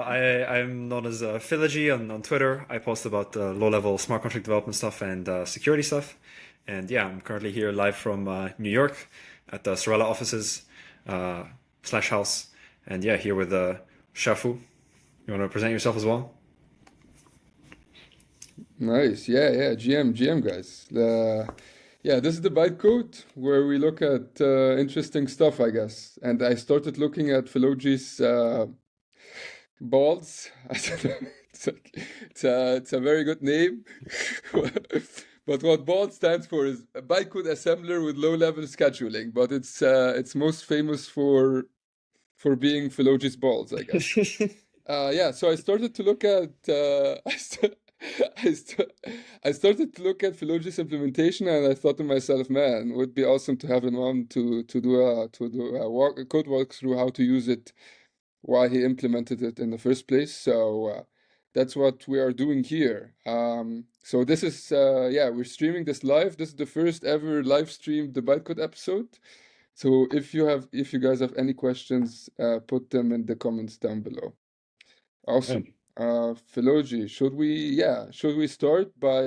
I'm known as philogy on Twitter. I post about low-level smart contract development stuff and security stuff. And yeah, I'm currently here live from New York at the Sorella offices slash house. And yeah, here with Shafu. You want to present yourself as well? Nice. Yeah. GM guys. Yeah, this is the bytecode where we look at interesting stuff, I guess. And I started looking at philogy's balls. I don't know. It's a very good name. But what BALD stands for is a bytecode assembler with low-level scheduling. But it's most famous for being philogy's balls, I guess. Yeah, so I started to look at I, st- I started to look at philogy's implementation, and I thought to myself, man, it would be awesome to have one to do a code walkthrough how to use it, why he implemented it in the first place. So that's what we are doing here. So this is yeah, we're streaming this live. This is the first ever live streamed the bytecode episode. So if you guys have any questions, put them in the comments down below. Awesome. Philogy, should we start by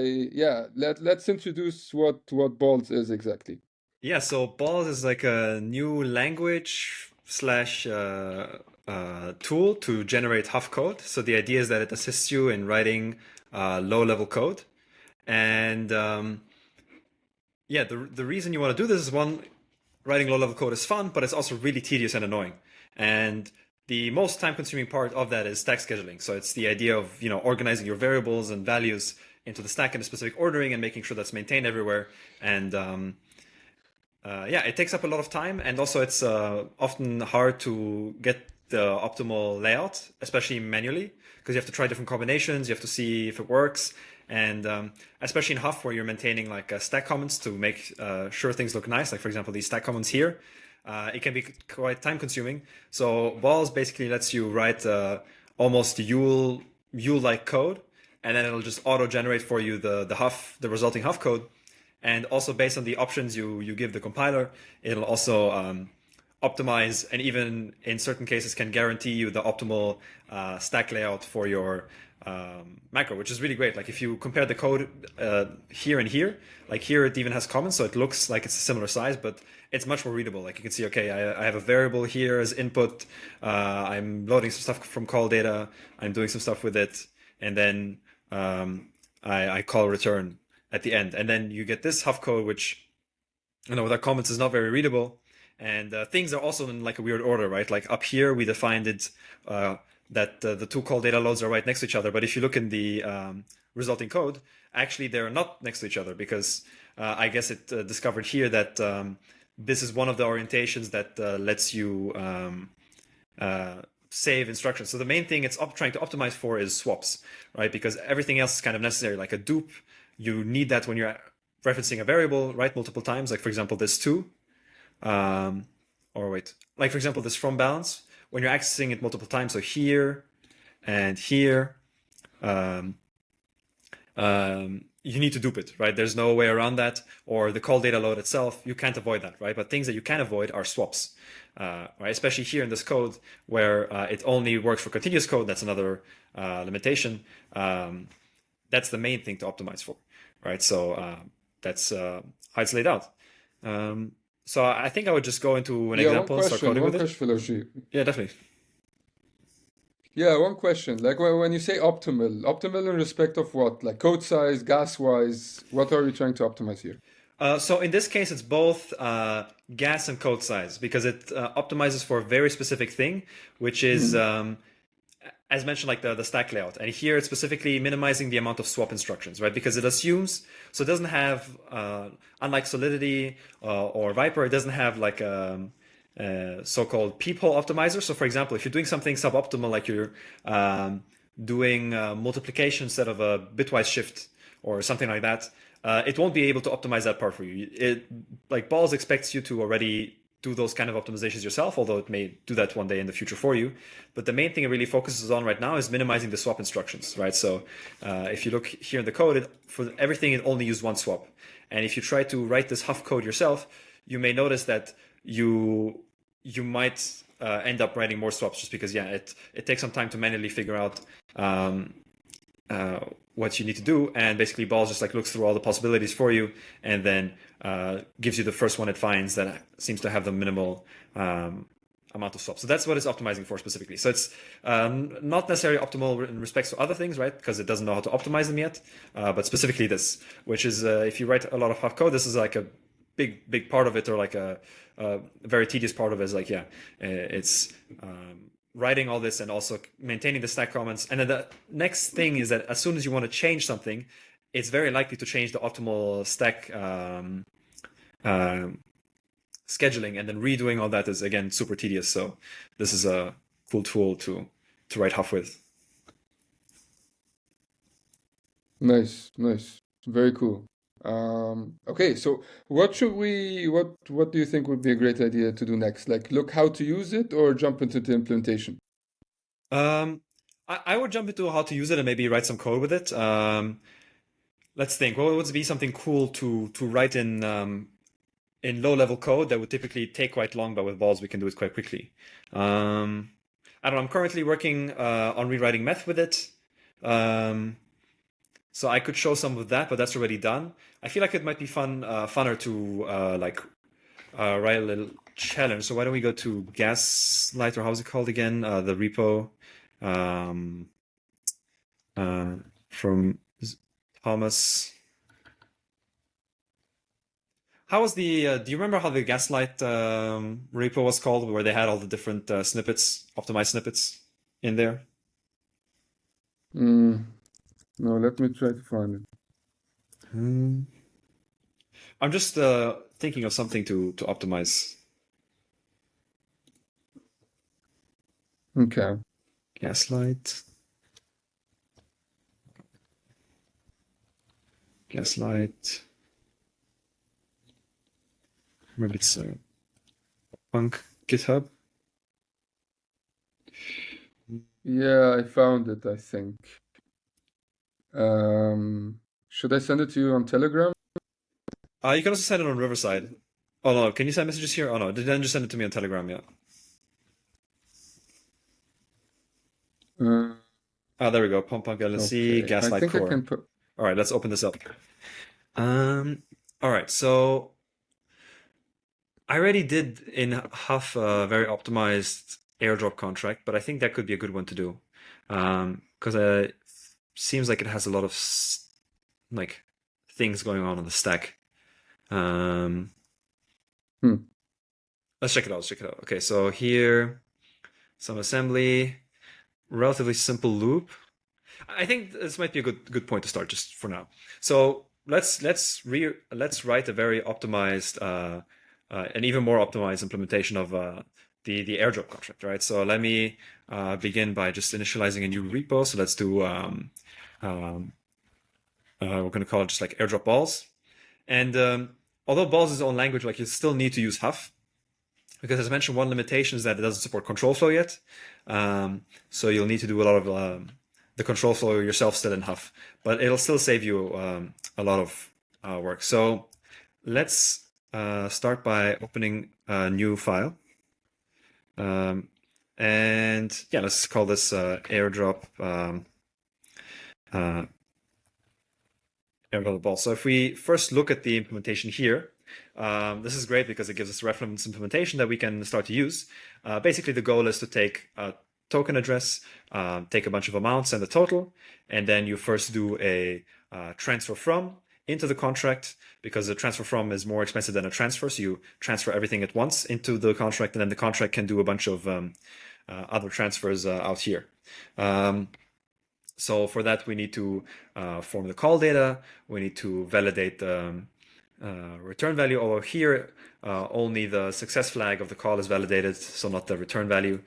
let's introduce what BALD is exactly. Yeah, so BALD is like a new language slash tool to generate Huff code. So the idea is that it assists you in writing low-level code. And yeah, the reason you want to do this is one, writing low-level code is fun, but it's also really tedious and annoying. And the most time-consuming part of that is stack scheduling. So it's the idea of organizing your variables and values into the stack in a specific ordering and making sure that's maintained everywhere. And yeah, it takes up a lot of time, and also it's often hard to get the optimal layout, especially manually, because you have to try different combinations, you have to see if it works, and especially in Huff, where you're maintaining like stack comments to make sure things look nice, like for example these stack comments here, it can be quite time consuming. So BALD basically lets you write almost Yule-like code, and then it'll just auto-generate for you the resulting Huff code. And also based on the options you give the compiler, it'll also optimize, and even in certain cases can guarantee you the optimal stack layout for your macro, which is really great. Like if you compare the code here and here, like here it even has comments, so it looks like it's a similar size, but it's much more readable. Like you can see, okay, I have a variable here as input, I'm loading some stuff from call data, I'm doing some stuff with it, and then I call return at the end. And then you get this Huff code, which, without comments is not very readable. And things are also in like a weird order, right? Like up here, we defined it that the two call data loads are right next to each other. But if you look in the resulting code, actually they're not next to each other, because I guess it discovered here that this is one of the orientations that lets you save instructions. So the main thing it's trying to optimize for is swaps, right? Because everything else is kind of necessary, like a dupe. You need that when you're referencing a variable, right, multiple times. Like for example, this too, or wait, like for example, this from balance, when you're accessing it multiple times. So here and here, you need to dupe it, right? There's no way around that. Or the call data load itself, you can't avoid that, right? But things that you can avoid are swaps, right? Especially here in this code where it only works for continuous code. That's another limitation. That's the main thing to optimize for, right? So that's how it's laid out. So I think I would just go into an example and start coding with it. Philogy. Yeah, definitely. Yeah, one question. Like when you say optimal in respect of what? Like code size, gas wise, what are you trying to optimize here? So in this case, it's both gas and code size, because it optimizes for a very specific thing, which is, as mentioned, like the stack layout. And here it's specifically minimizing the amount of swap instructions, right? Because it assumes, so it doesn't have, unlike Solidity or Viper, it doesn't have like a so-called peephole optimizer. So for example, if you're doing something suboptimal, like you're doing multiplication instead of a bitwise shift or something like that, it won't be able to optimize that part for you. Like BALD expects you to already do those kind of optimizations yourself, although it may do that one day in the future for you. But the main thing it really focuses on right now is minimizing the swap instructions, right? So if you look here in the code, for everything, it only uses one swap. And if you try to write this Huff code yourself, you may notice that you might end up writing more swaps just because it takes some time to manually figure out what you need to do, and basically Balls just like looks through all the possibilities for you and then gives you the first one it finds that seems to have the minimal amount of swaps. So that's what it's optimizing for specifically. So it's not necessarily optimal in respects to other things, right? Because it doesn't know how to optimize them yet. But specifically this, which is if you write a lot of Huff code, this is like a big part of it, or like a very tedious part of it. Is like it's writing all this and also maintaining the stack comments. And then the next thing is that as soon as you want to change something, it's very likely to change the optimal stack scheduling, and then redoing all that is again super tedious. So this is a cool tool to write Huff with. Nice, very cool. Okay, so what do you think would be a great idea to do next? Like look how to use it or jump into the implementation? I would jump into how to use it and maybe write some code with it. Let's think. What would be something cool to write in low-level code that would typically take quite long, but with Balls we can do it quite quickly. I don't know. I'm currently working on rewriting meth with it. So I could show some of that, but that's already done. I feel like it might be funner to write a little challenge. So why don't we go to Gaslight, or how's it called again? The repo from Thomas. How was the? Do you remember how the Gaslight repo was called, where they had all the different snippets, optimized snippets in there? No, let me try to find it. I'm just thinking of something to optimize. Okay. Gaslight. Maybe it's Punk GitHub. Yeah, I found it, I think. Should I send it to you on Telegram? You can also send it on Riverside. Oh no, can you send messages here? Oh no, then just send it to me on Telegram, yeah. There we go. Pump LNC, Okay. I Gaslight think I Core. can put. All right, let's open this up. All right, so I already did in Huff a very optimized airdrop contract, but I think that could be a good one to do because it seems like it has a lot of like things going on the stack. Let's check it out. Okay, so here, some assembly, relatively simple loop. I think this might be a good point to start just for now. So let's write a very optimized, an even more optimized implementation of the airdrop contract, right? So let me begin by just initializing a new repo. So let's do we're going to call it just like airdrop balls. And although balls is its own language, like you still need to use Huff. Because as I mentioned, one limitation is that it doesn't support control flow yet. So you'll need to do a lot of the control flow yourself still in Huff. But it'll still save you a lot of work. So let's start by opening a new file. And yeah, let's call this airdrop airdrop ball. So if we first look at the implementation here, this is great because it gives us reference implementation that we can start to use. Basically, the goal is to take a token address, take a bunch of amounts and the total, and then you first do a transfer from into the contract, because the transfer from is more expensive than a transfer. So you transfer everything at once into the contract, and then the contract can do a bunch of other transfers out here. So for that, we need to form the call data. We need to validate the return value. Over here, only the success flag of the call is validated, so not the return value,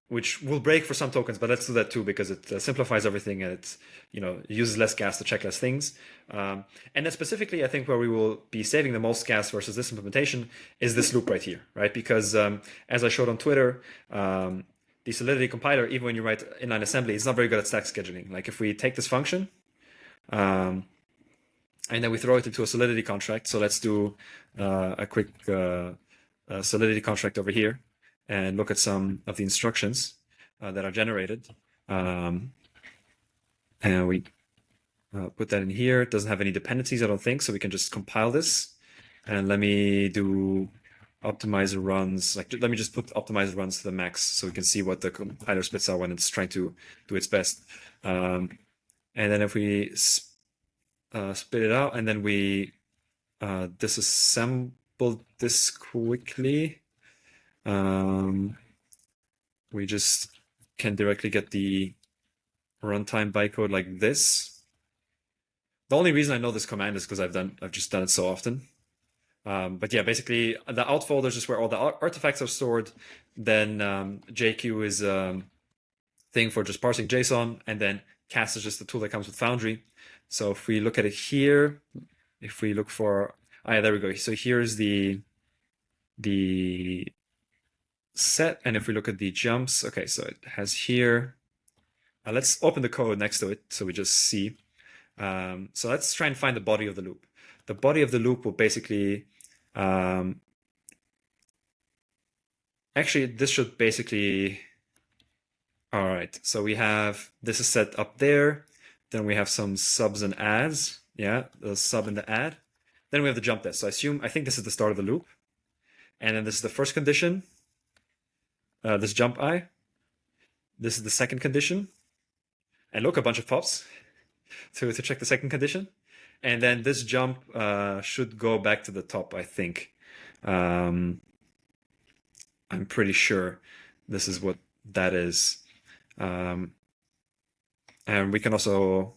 which will break for some tokens, but let's do that too because it simplifies everything and it uses less gas to check less things. And then specifically, I think where we will be saving the most gas versus this implementation is this loop right here, right? Because as I showed on Twitter, the Solidity compiler, even when you write inline assembly, it's not very good at stack scheduling. Like if we take this function, and then we throw it into a Solidity contract. So let's do a quick Solidity contract over here. and look at some of the instructions that are generated. And we put that in here. It doesn't have any dependencies, I don't think, so we can just compile this. And let me do optimizer runs. Like, let me just put optimizer runs to the max so we can see what the compiler spits out when it's trying to do its best. And then if we spit it out, and then we disassemble this quickly, we just can directly get the runtime bytecode like this. The only reason I know this command is because I've just done it so often. But yeah, basically the out folder is just where all the artifacts are stored. Then JQ is a thing for just parsing JSON, and then cast is just the tool that comes with Foundry. So if we look at it here, if we look for, yeah, there we go. So here's the set, and if we look at the jumps, okay, so it has here. Let's open the code next to it so we just see. So let's try and find the body of the loop. The body of the loop will basically, actually, this should basically, all right, so we have, this is set up there. Then we have some subs and adds. Yeah, the sub and the add. Then we have the jump test. So I think this is the start of the loop. And then this is the first condition. This jump I. This is the second condition. And look, a bunch of pops to check the second condition. And then this jump should go back to the top, I think. I'm pretty sure this is what that is. And we can also,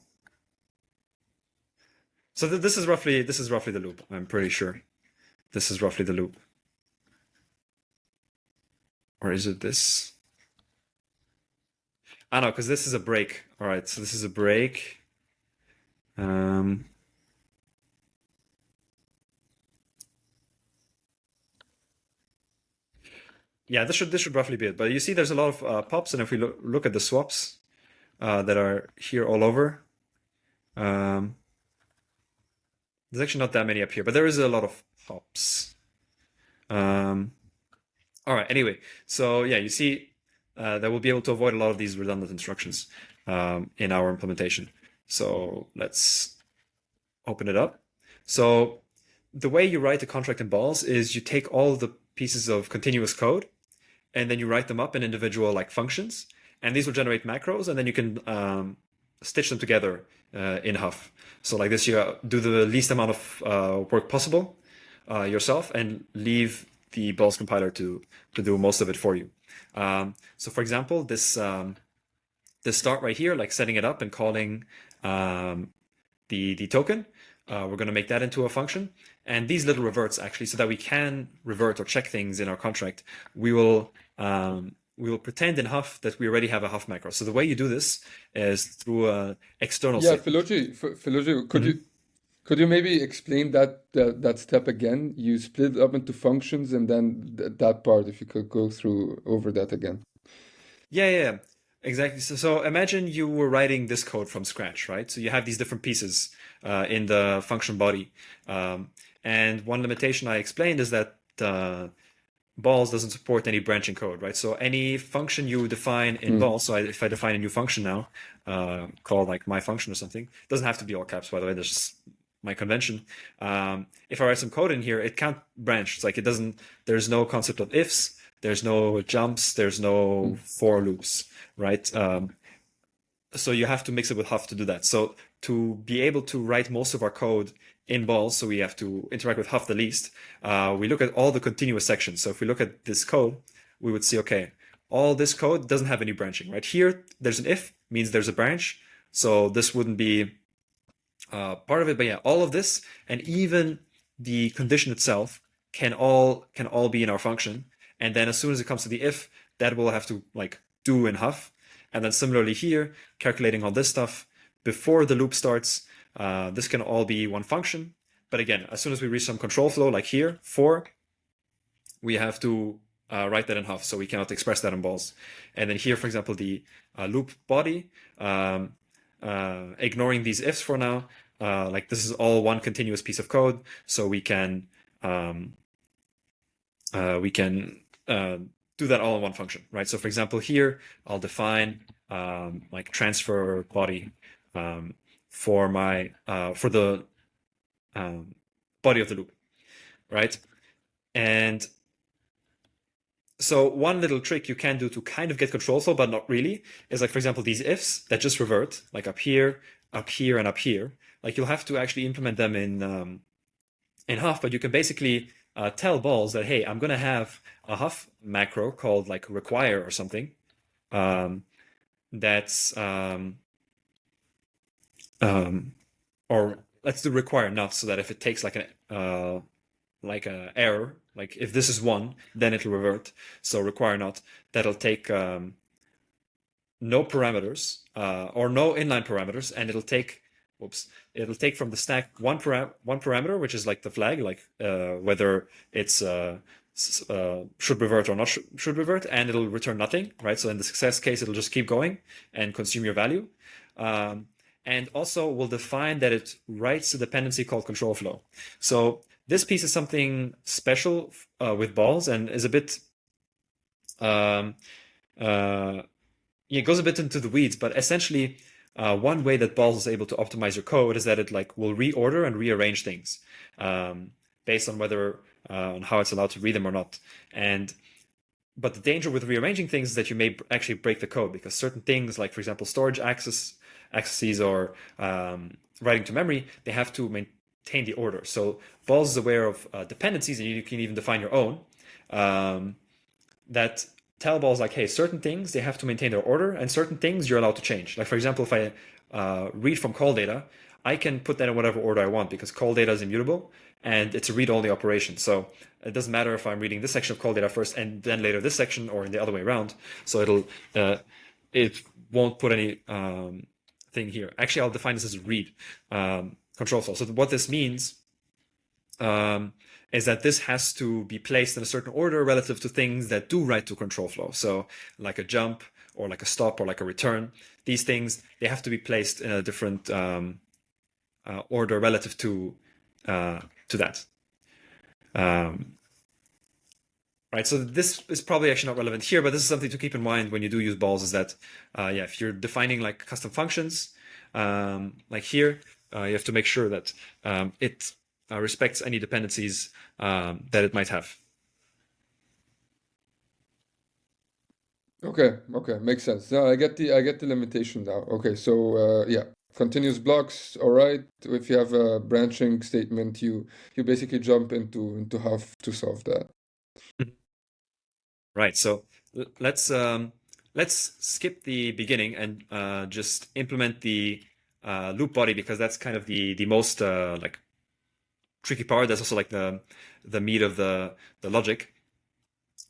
so this is roughly the loop. I'm pretty sure this is roughly the loop. Or is it this? I know, because this is a break. All right, so this is a break. Yeah, this should roughly be it. But you see, there's a lot of pops, and if we look at the swaps that are here all over, there's actually not that many up here, but there is a lot of pops. All right. Anyway, so yeah, you see that we'll be able to avoid a lot of these redundant instructions in our implementation. So let's open it up. So the way you write a contract in balls is you take all the pieces of continuous code and then you write them up in individual like functions, and these will generate macros, and then you can stitch them together in Huff. So like this, you do the least amount of work possible yourself and leave the balls compiler to do most of it for you. So for example, this start right here, like setting it up and calling the token, we're going to make that into a function. And these little reverts, actually, so that we can revert or check things in our contract, we will pretend in Huff that we already have a Huff macro. So the way you do this is through an external Yeah, statement. philogy, could you maybe explain that step again? You split it up into functions, and then that part, if you could go through over that again. Yeah, exactly. So imagine you were writing this code from scratch, right? So you have these different pieces in the function body. And one limitation I explained is that balls doesn't support any branching code, right? So any function you define in balls, so if I define a new function now, called like my function or something, it doesn't have to be all caps, by the way, that's just my convention. If I write some code in here, it can't branch. It's like there's no concept of ifs, there's no jumps, there's no for loops, right? So you have to mix it with Huff to do that. So to be able to write most of our code in balls, so we have to interact with Huff the least, we look at all the continuous sections. So if we look at this code, we would see, okay, all this code doesn't have any branching, right? Here, there's an if, means there's a branch. So this wouldn't be part of it, but yeah, all of this and even the condition itself can all be in our function. And then as soon as it comes to the if, that will have to like do in Huff. And then similarly here, calculating all this stuff before the loop starts, this can all be one function. But again, as soon as we reach some control flow, like here, for, we have to write that in Huff, so we cannot express that in balls. And then here, for example, the loop body, ignoring these ifs for now, like this is all one continuous piece of code, so we can do that all in one function, right? So for example, here I'll define like transfer body for my for the body of the loop, right? And so one little trick you can do to kind of get control flow, but not really, is like, for example, these ifs that just revert, like up here, and up here. Like you'll have to actually implement them in Huff, but you can basically tell balls that, hey, I'm gonna have a Huff macro called like require or something. That's or let's do require not, so that if it takes like an error, like if this is 1, then it'll revert. So require not, that'll take no parameters or no inline parameters, and it'll take from the stack one parameter, which is like the flag, like whether it's should revert or not should revert, and it'll return nothing, right? So in the success case, it'll just keep going and consume your value. And also we'll define that it writes a dependency called control flow. So this piece is something special with balls, and is a bit it goes a bit into the weeds, but essentially one way that balls is able to optimize your code is that it like will reorder and rearrange things based on whether on how it's allowed to read them or not. But the danger with rearranging things is that you may actually break the code, because certain things, like for example storage accesses or writing to memory, they have to maintain the order. So balls is aware of dependencies, and you can even define your own that tell balls like, hey, certain things they have to maintain their order, and certain things you're allowed to change. Like for example, if I read from call data, I can put that in whatever order I want, because call data is immutable and it's a read-only operation. So it doesn't matter if I'm reading this section of call data first and then later this section, or in the other way around. So it won't put any thing here. Actually, I'll define this as a read control flow. So what this means is that this has to be placed in a certain order relative to things that do write to control flow. So like a jump or like a stop or like a return, these things, they have to be placed in a different order relative to that. Right, so this is probably actually not relevant here, but this is something to keep in mind when you do use balls, is that if you're defining like custom functions, like here, you have to make sure that it respects any dependencies that it might have. Okay, makes sense. No, I get the limitation now. Okay, so yeah, continuous blocks. All right, if you have a branching statement, you basically jump into Huff to solve that. Right. So let's skip the beginning and just implement the loop body, because that's kind of the most like tricky part. That's also like the meat of the logic.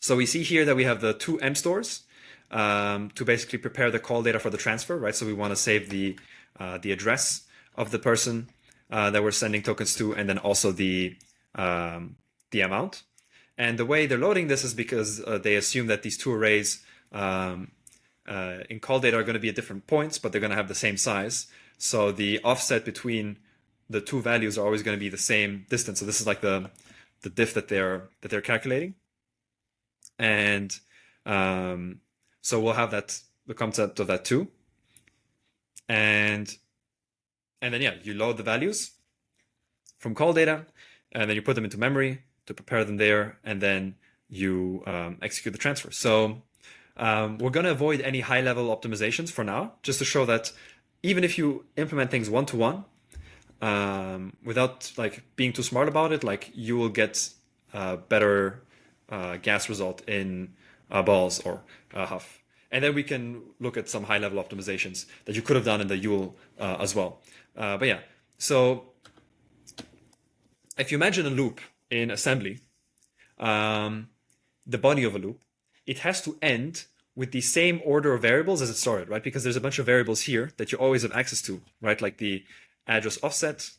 So we see here that we have the two M stores to basically prepare the call data for the transfer, right? So we want to save the address of the person that we're sending tokens to, and then also the amount. And the way they're loading this is because they assume that these two arrays in call data are going to be at different points, but they're going to have the same size. So the offset between the two values are always going to be the same distance. So this is like the diff that they're calculating. And so we'll have the concept of that too. And then you load the values from call data, and then you put them into memory to prepare them there, and then you execute the transfer. So we're going to avoid any high-level optimizations for now, just to show that even if you implement things one-to-one, without like being too smart about it, like you will get a better gas result in balls or Huff. And then we can look at some high-level optimizations that you could have done in the Yule as well. But yeah, so if you imagine a loop in assembly, the body of a loop, it has to end with the same order of variables as it started, right? Because there's a bunch of variables here that you always have access to, right? Like the address offset,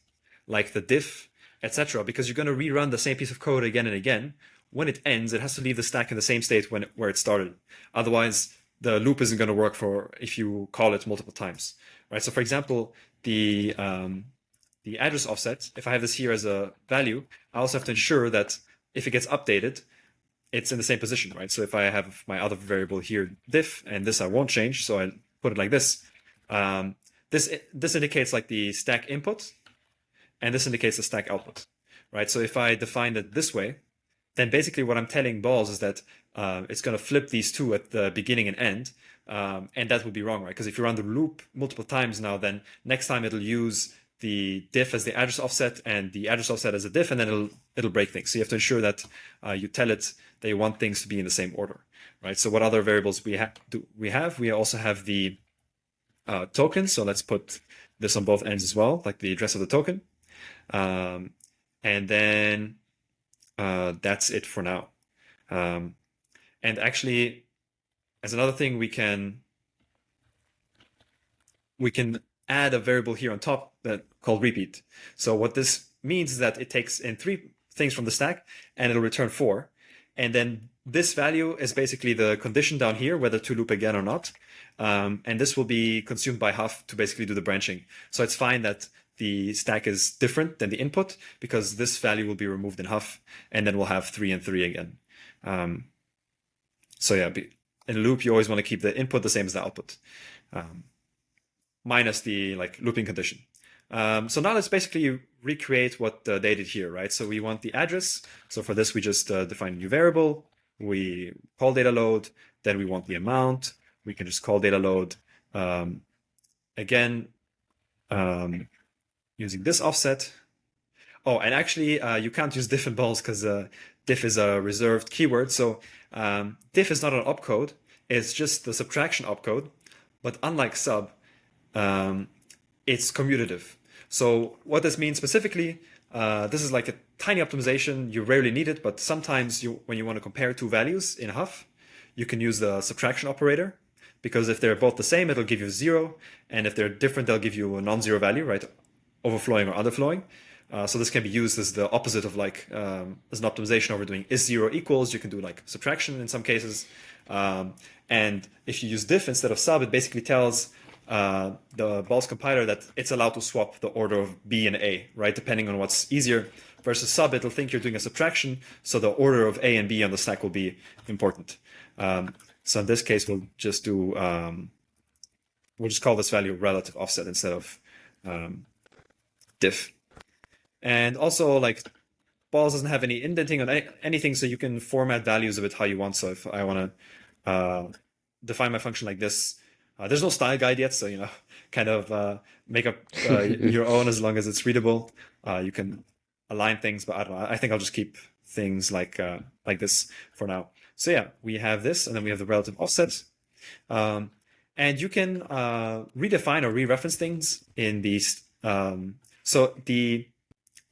like the diff, etc. Because you're going to rerun the same piece of code again and again. When it ends, it has to leave the stack in the same state where it started. Otherwise, the loop isn't going to work if you call it multiple times, right? So for example, the address offset, if I have this here as a value, I also have to ensure that if it gets updated, it's in the same position, right? So if I have my other variable here, diff, and this I won't change, so I put it like this. This indicates like the stack input, and this indicates the stack output, right? So if I define it this way, then basically what I'm telling balls is that it's going to flip these two at the beginning and end, and that would be wrong, right? Because if you run the loop multiple times now, then next time it'll use the diff as the address offset and the address offset as a diff, and then it'll break things. So you have to ensure that you tell it that you want things to be in the same order, right? So what other variables we have? We also have the token. So let's put this on both ends as well, like the address of the token, and then that's it for now. And actually, as another thing, we can add a variable here on top that called repeat. So what this means is that it takes in 3 things from the stack and it'll return 4. And then this value is basically the condition down here, whether to loop again or not. And this will be consumed by Huff to basically do the branching. So it's fine that the stack is different than the input because this value will be removed in Huff, and then we'll have 3 and 3 again. So yeah, in a loop, you always want to keep the input the same as the output, minus the like looping condition. So now let's basically recreate what they did here, right? So we want the address. So for this, we just define a new variable. We call data load. Then we want the amount. We can just call data load again using this offset. Oh, and actually, you can't use diff and balls because diff is a reserved keyword. So diff is not an opcode. It's just the subtraction opcode. But unlike sub, it's commutative. So what this means specifically, this is like a tiny optimization. You rarely need it, but sometimes when you want to compare 2 values in Huff, you can use the subtraction operator, because if they're both the same, it'll give you 0. And if they're different, they'll give you a non-zero value, right? Overflowing or underflowing. So this can be used as the opposite of like, as an optimization over doing is 0 equals. You can do like subtraction in some cases. And if you use diff instead of sub, it basically tells the balls compiler that it's allowed to swap the order of B and A, right? Depending on what's easier. Versus sub, it'll think you're doing a subtraction, so the order of A and B on the stack will be important. So in this case, we'll just do, we'll just call this value relative offset instead of diff. And also, like, balls doesn't have any indenting on anything, so you can format values of it how you want. So if I want to define my function like this, there's no style guide yet, so, you know, kind of make up your own as long as it's readable. You can align things, but I don't know. I think I'll just keep things like this for now. So yeah, we have this, and then we have the relative offset. And you can redefine or re-reference things in these. So the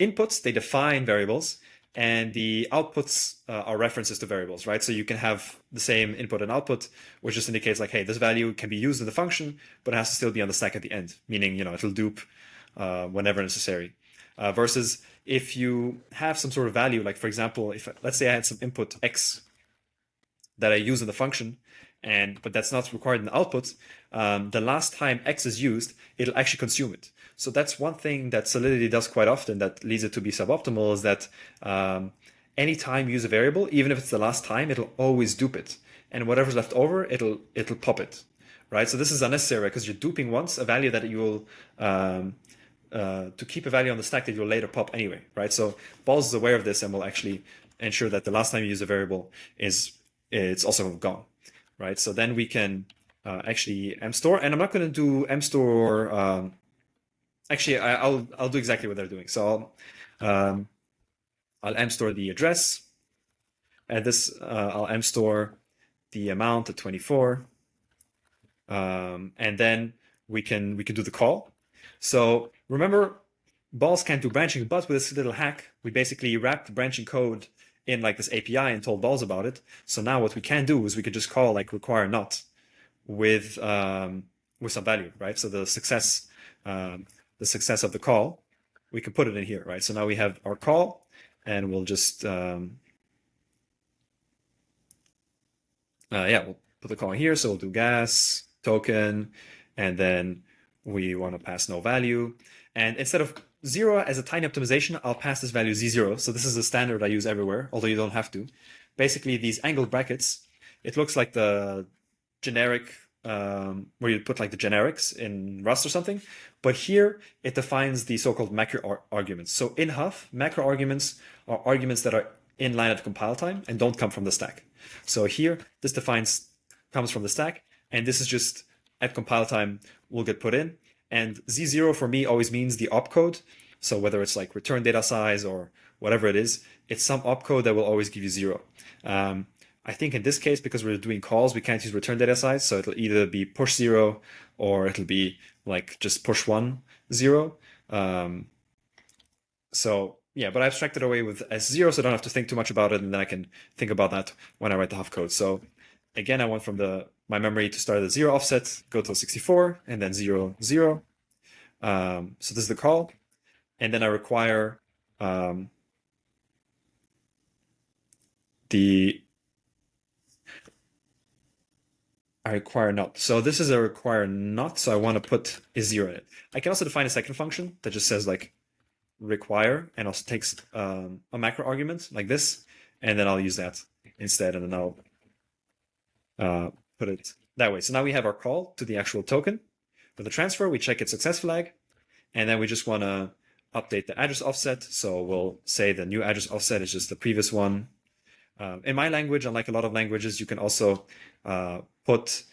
inputs, they define variables, and the outputs are references to variables, right? So you can have the same input and output, which just indicates like, hey, this value can be used in the function, but it has to still be on the stack at the end, meaning, you know, it'll dupe whenever necessary. Versus if you have some sort of value, like for example, if let's say I had some input x that I use in the function, but that's not required in the output, the last time x is used, it'll actually consume it. So that's one thing that Solidity does quite often that leads it to be suboptimal, is that anytime you use a variable, even if it's the last time, it'll always dupe it. And whatever's left over, it'll pop it, right? So this is unnecessary because you're duping once a value that you will, to keep a value on the stack that you'll later pop anyway, right? So Balls is aware of this and will actually ensure that the last time you use a variable it's also gone, right? So then we can actually mstore, and I'm not going to do mstore. Actually, I'll do exactly what they're doing. So I'll mstore the address, and this I'll mstore the amount at 24, and then we can do the call. So remember, Balls can't do branching, but with this little hack, we basically wrapped the branching code in like this API and told Balls about it. So now what we can do is we could just call like require not with some value, right? So the success of the call, we can put it in here, right? So now we have our call, and we'll just we'll put the call in here. So we'll do gas token, and then we want to pass no value. And instead of 0 as a tiny optimization, I'll pass this value z0. So this is a standard I use everywhere, although you don't have to. basically these angled brackets, it looks like the generic, where you put like the generics in Rust or something. But here it defines the so-called macro arguments. So in Huff, macro arguments are arguments that are in line at compile time and don't come from the stack. So here, this comes from the stack, and this is just at compile time will get put in. And Z0 for me always means the opcode. So whether it's like return data size or whatever it is, it's some opcode that will always give you 0. I think in this case, because we're doing calls, we can't use return data size. So it'll either be push 0 or it'll be like just push 1, 0. So yeah, but I abstracted away with S0, so I don't have to think too much about it, and then I can think about that when I write the Huff code. So again, I went from my memory to start at 0 offset, go to 64, and then 0, 0. So this is the call. And then I require not. So this is a require not, so I want to put a 0 in it. I can also define a second function that just says like require and also takes a macro argument like this, and then I'll use that instead, and then I'll put it that way. So now we have our call to the actual token. For the transfer, we check its success flag, and then we just want to update the address offset. So we'll say the new address offset is just the previous one. In my language, unlike a lot of languages, you can also put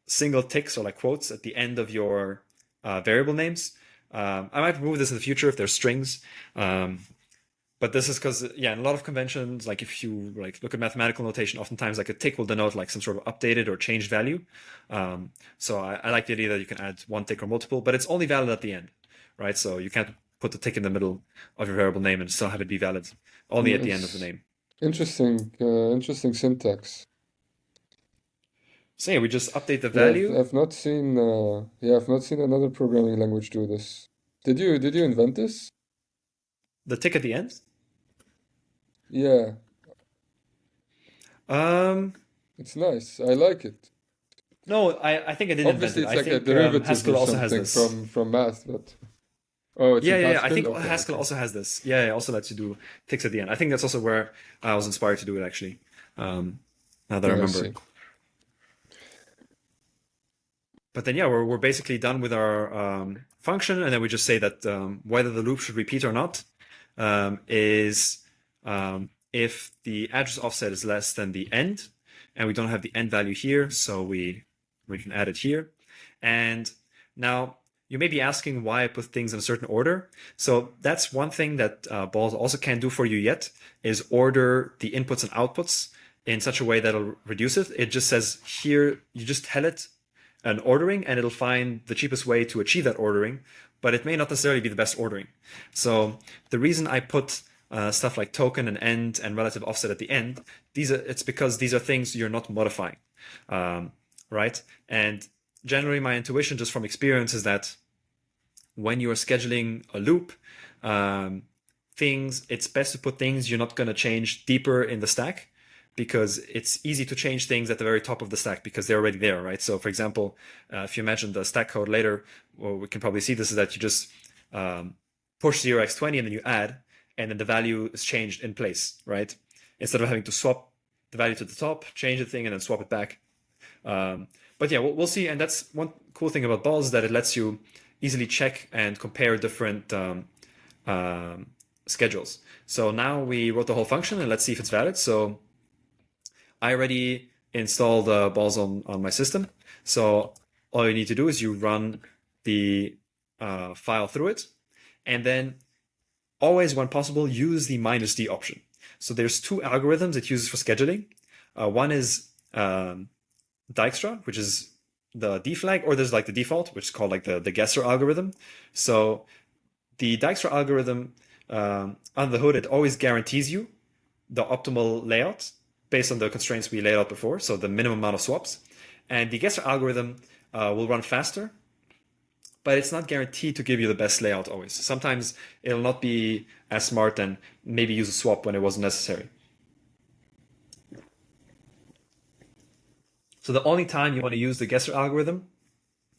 single ticks or like quotes at the end of your variable names. I might remove this in the future if there's strings. But this is because, yeah, in a lot of conventions, like if you like look at mathematical notation, oftentimes like a tick will denote like some sort of updated or changed value. So I like the idea that you can add one tick or multiple, but it's only valid at the end, right? So you can't put the tick in the middle of your variable name and still have it be valid only at the end of the name. Interesting syntax. So yeah, we just update the Yeah, value. I've not seen another programming language do this. Did you invent this? The tick at the end. Yeah, Um, it's nice. I like it. no, I think I didn't invent Obviously, it. it's I like a think derivative Haskell or also has something this. from math, but oh, it's Yeah, in yeah, yeah. I Haskell? think Okay, Haskell okay. also has this. Yeah, it also lets you do ticks at the end. I think that's also where I was inspired to do it, actually. Now that I Yeah, I remember. see. But then, yeah, we're basically done with our function, and then we just say that whether the loop should repeat or not is if the address offset is less than the end, and we don't have the end value here, so we can add it here. And now you may be asking why I put things in a certain order. So that's one thing that Balls also can't do for you yet, is order the inputs and outputs in such a way that'll reduce it. It just says here, you just tell it an ordering, and it'll find the cheapest way to achieve that ordering, but it may not necessarily be the best ordering. So the reason I put stuff like token and end and relative offset at the end, it's because these are things you're not modifying, right? And generally my intuition just from experience is that when you're scheduling a loop, it's best to put things you're not going to change deeper in the stack, because it's easy to change things at the very top of the stack because they're already there, right? So for example, if you imagine the stack code later, well, we can probably see this is that you just push 0x20 and then you add, and then the value is changed in place, right? Instead of having to swap the value to the top, change the thing, and then swap it back. But yeah, we'll see. And that's one cool thing about Balls, is that it lets you easily check and compare different schedules. So now we wrote the whole function, and let's see if it's valid. So I already installed Balls on my system. So all you need to do is you run the file through it, and then always, when possible, use the -d option. So there's two algorithms it uses for scheduling. One is Dijkstra, which is the D flag, or there's like the default, which is called like the guesser algorithm. So the Dijkstra algorithm, on the hood, it always guarantees you the optimal layout based on the constraints we laid out before, so the minimum amount of swaps. And the guesser algorithm will run faster, but it's not guaranteed to give you the best layout always. Sometimes it'll not be as smart and maybe use a swap when it wasn't necessary. So the only time you want to use the guesser algorithm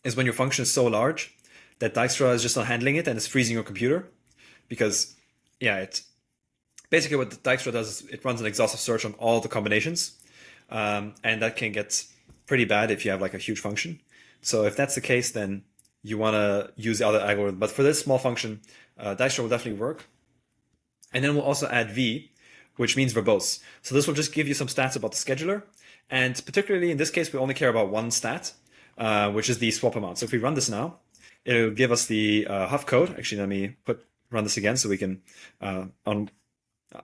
is when your function is so large that Dijkstra is just not handling it and it's freezing your computer. Because, yeah, basically what Dijkstra does is it runs an exhaustive search on all the combinations, and that can get pretty bad if you have like a huge function. So if that's the case, then you want to use the other algorithm. But for this small function, Dijkstra will definitely work. And then we'll also add v, which means verbose. So this will just give you some stats about the scheduler. And particularly in this case, we only care about one stat, which is the swap amount. So if we run this now, it'll give us the Huff code. Actually, let me run this again so we can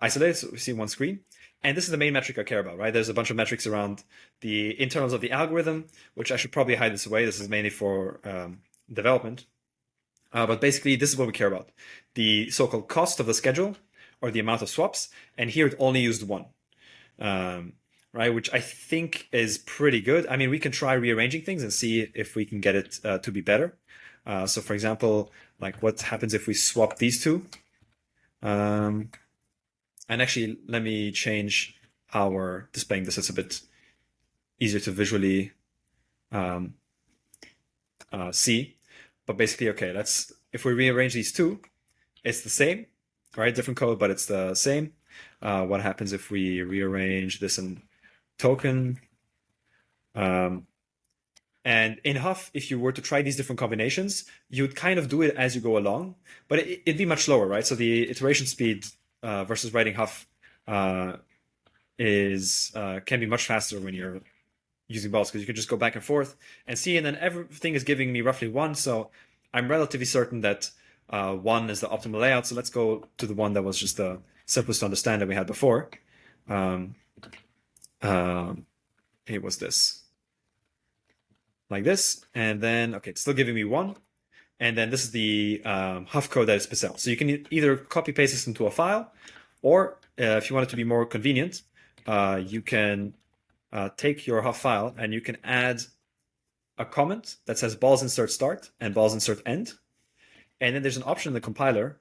isolate it so we see one screen. And this is the main metric I care about, right? There's a bunch of metrics around the internals of the algorithm, which I should probably hide this away. This is mainly for development. But basically, this is what we care about. The so-called cost of the schedule, or the amount of swaps. And here it only used one, right? Which I think is pretty good. I mean, we can try rearranging things and see if we can get it to be better. So for example, like what happens if we swap these two? And actually, let me change how we're displaying this. It's a bit easier to visually see. But basically, okay, if we rearrange these two, it's the same, right? Different code, but it's the same. What happens if we rearrange this in token? And in Huff, if you were to try these different combinations, you'd kind of do it as you go along, but it'd be much slower, right? So the iteration speed versus writing Huff can be much faster when you're using balls, because you can just go back and forth and see, and then everything is giving me roughly one. So I'm relatively certain that one is the optimal layout. So let's go to the one that was just the simplest to understand that we had before. It was this. Like this, and then, okay, it's still giving me one. And then this is the Huff code that is Picel. So you can either copy paste this into a file, or if you want it to be more convenient, you can take your Huff file and you can add a comment that says balls insert start and balls insert end. And then there's an option in the compiler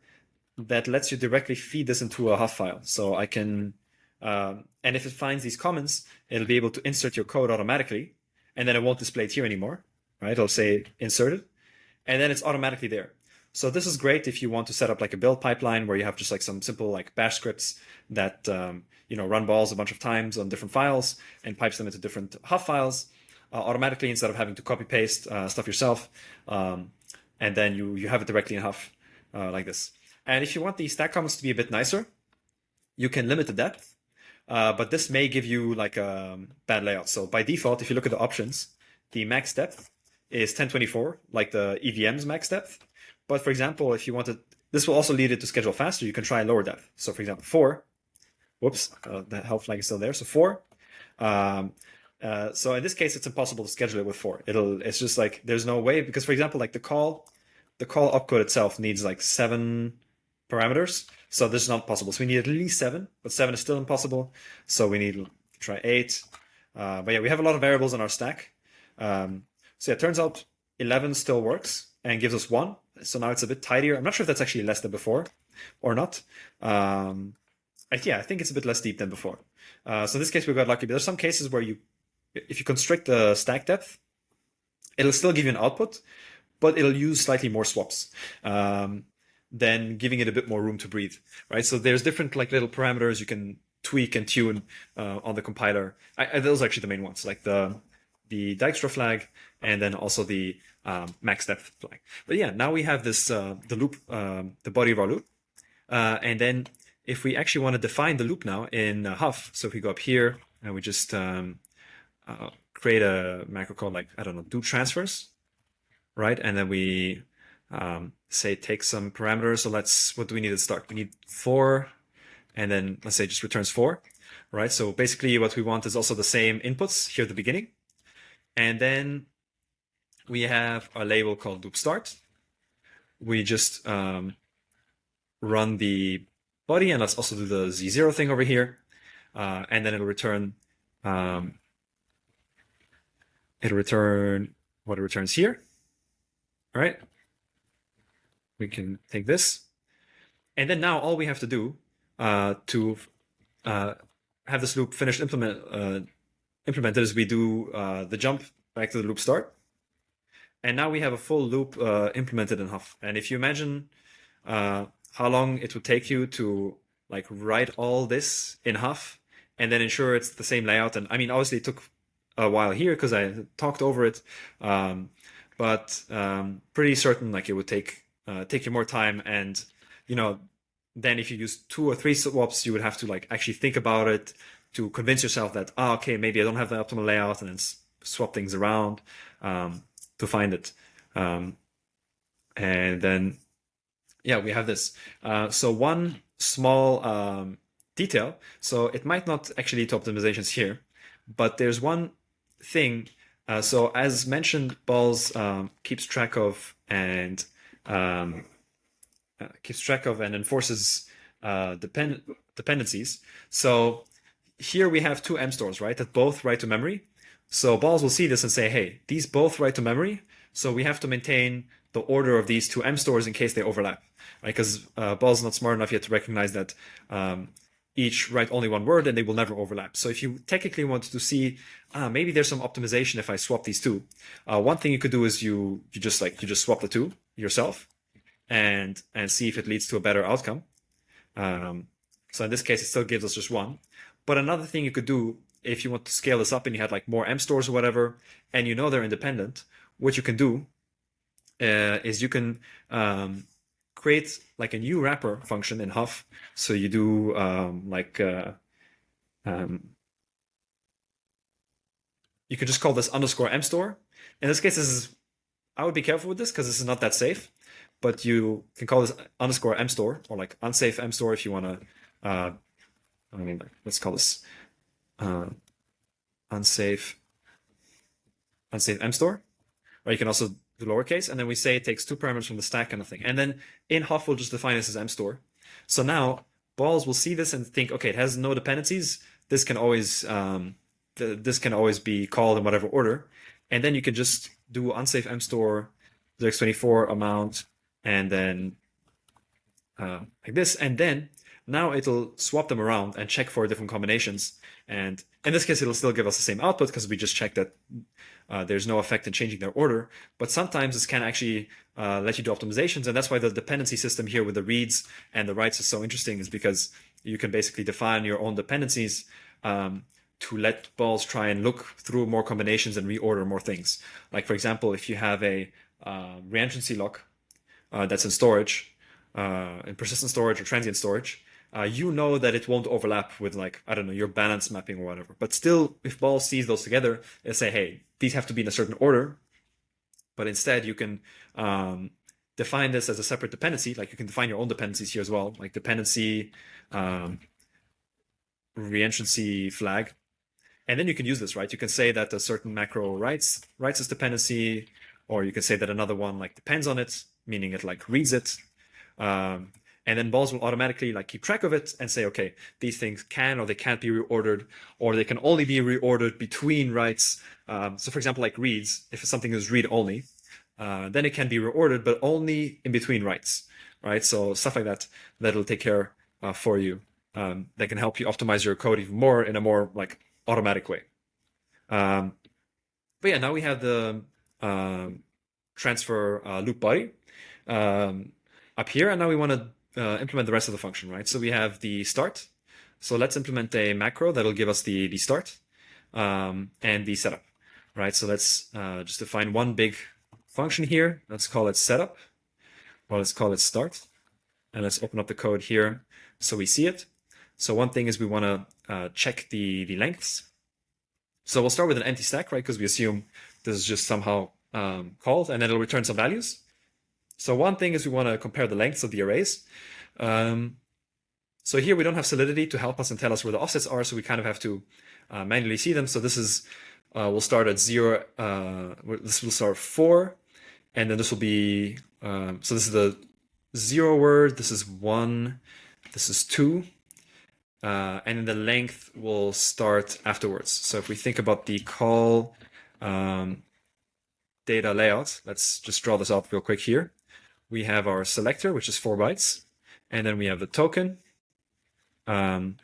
that lets you directly feed this into a Huff file. So I can, and if it finds these comments, it'll be able to insert your code automatically. And then it won't display it here anymore, right? It'll say inserted, and then it's automatically there. So this is great if you want to set up like a build pipeline where you have just like some simple like bash scripts that run balls a bunch of times on different files and pipes them into different Huff files automatically, instead of having to copy paste stuff yourself. And then you have it directly in Huff like this. And if you want the stack comments to be a bit nicer, you can limit the depth. But this may give you like a bad layout. So by default, if you look at the options, the max depth is 1024, like the EVM's max depth. But for example, if you wanted, this will also lead it to schedule faster. You can try lower depth. So for example, 4. Whoops, the health flag is still there. So 4. So in this case, it's impossible to schedule it with 4. It's just like there's no way, because for example, like the call opcode itself needs like 7 parameters. So this is not possible. So we need at least 7, but 7 is still impossible. So we need to try 8. But yeah, we have a lot of variables in our stack. So yeah, it turns out 11 still works and gives us 1. So now it's a bit tidier. I'm not sure if that's actually less than before or not. I think it's a bit less deep than before. So in this case, we got lucky. But there's some cases where if you constrict the stack depth, it'll still give you an output, but it'll use slightly more swaps. Then giving it a bit more room to breathe, right? So there's different like little parameters you can tweak and tune on the compiler. Those are actually the main ones, like the Dijkstra flag, and then also the max depth flag. But yeah, now we have this the loop, the body of our loop, and then if we actually want to define the loop now in Huff, so if we go up here and we just create a macro called like, I don't know, do transfers, right? And then we say take some parameters. So what do we need to start? We need 4, and then let's say just returns 4, right? So basically what we want is also the same inputs here at the beginning. And then we have a label called loop start. We just run the body, and let's also do the Z0 thing over here. And then it'll return what it returns here, right? We can take this, and then now all we have to do to have this loop finished implemented is we do the jump back to the loop start, and now we have a full loop implemented in Huff. And if you imagine how long it would take you to like write all this in Huff and then ensure it's the same layout. And I mean, obviously it took a while here because I talked over it, but pretty certain like it would take you more time. And you know, then if you use 2 or 3 swaps, you would have to like actually think about it to convince yourself that okay, maybe I don't have the optimal layout, and then swap things around to find it. And then yeah, we have this. So one small detail. So it might not actually lead to optimizations here, but there's one thing. So as mentioned, balls keeps track of and enforces dependencies. So here we have 2 M stores, right, that both write to memory. So balls will see this and say, hey, these both write to memory, so we have to maintain the order of these 2 M stores in case they overlap, right? Because balls is not smart enough yet to recognize that each write only one word and they will never overlap. So if you technically want to see, maybe there's some optimization if I swap these 2, one thing you could do is you just swap the 2 yourself and see if it leads to a better outcome. So in this case, it still gives us just 1. But another thing you could do if you want to scale this up and you had like more M stores or whatever, and you know they're independent, what you can do is you can create like a new wrapper function in Huff. So you do you can just call this underscore M store. In this case, I would be careful with this because this is not that safe, but you can call this underscore M store or like unsafe M store if you want to. Let's call this unsafe M store, or you can also do lowercase, and then we say it takes 2 parameters from the stack kind of thing. And then in Huff, we'll just define this as M store. So now balls will see this and think, okay, it has no dependencies. This can always be called in whatever order. And then you can just do unsafe M store, 0x24 amount, and then like this. And then now it'll swap them around and check for different combinations. And in this case, it'll still give us the same output because we just checked that there's no effect in changing their order. But sometimes this can actually let you do optimizations. And that's why the dependency system here with the reads and the writes is so interesting, is because you can basically define your own dependencies to let balls try and look through more combinations and reorder more things. Like, for example, if you have a reentrancy lock that's in storage, in persistent storage or transient storage, you know that it won't overlap with, like, I don't know, your balance mapping or whatever. But still, if ball sees those together, it'll say, hey, these have to be in a certain order. But instead, you can define this as a separate dependency. Like, you can define your own dependencies here as well, like dependency reentrancy flag. And then you can use this, right? You can say that a certain macro writes this dependency, or you can say that another one like depends on it, meaning it like reads it. And then balls will automatically like keep track of it and say, okay, these things can or they can't be reordered, or they can only be reordered between writes. So for example, like reads, if something is read only, then it can be reordered, but only in between writes, right? So stuff like that, that'll take care for you. That can help you optimize your code even more in a more like automatic way. But yeah, now we have the transfer loop body up here, and now we want to implement the rest of the function, right? So we have the start. So let's implement a macro that'll give us the start and the setup, right? So let's just define one big function here. Let's call it setup, or let's call it start. And let's open up the code here so we see it. So one thing is we want to check the lengths. So we'll start with an empty stack, right? Because we assume this is just somehow called, and then it'll return some values. So one thing is we want to compare the lengths of the arrays. So here we don't have solidity to help us and tell us where the offsets are, so we kind of have to manually see them. So this is, we'll start at 0, this will start 4, and then this will be, so this is the 0 word, this is 1, this is 2, and then the length will start afterwards. So if we think about the call data layout, let's just draw this out real quick here. We have our selector, which is 4 bytes, and then we have the token. Then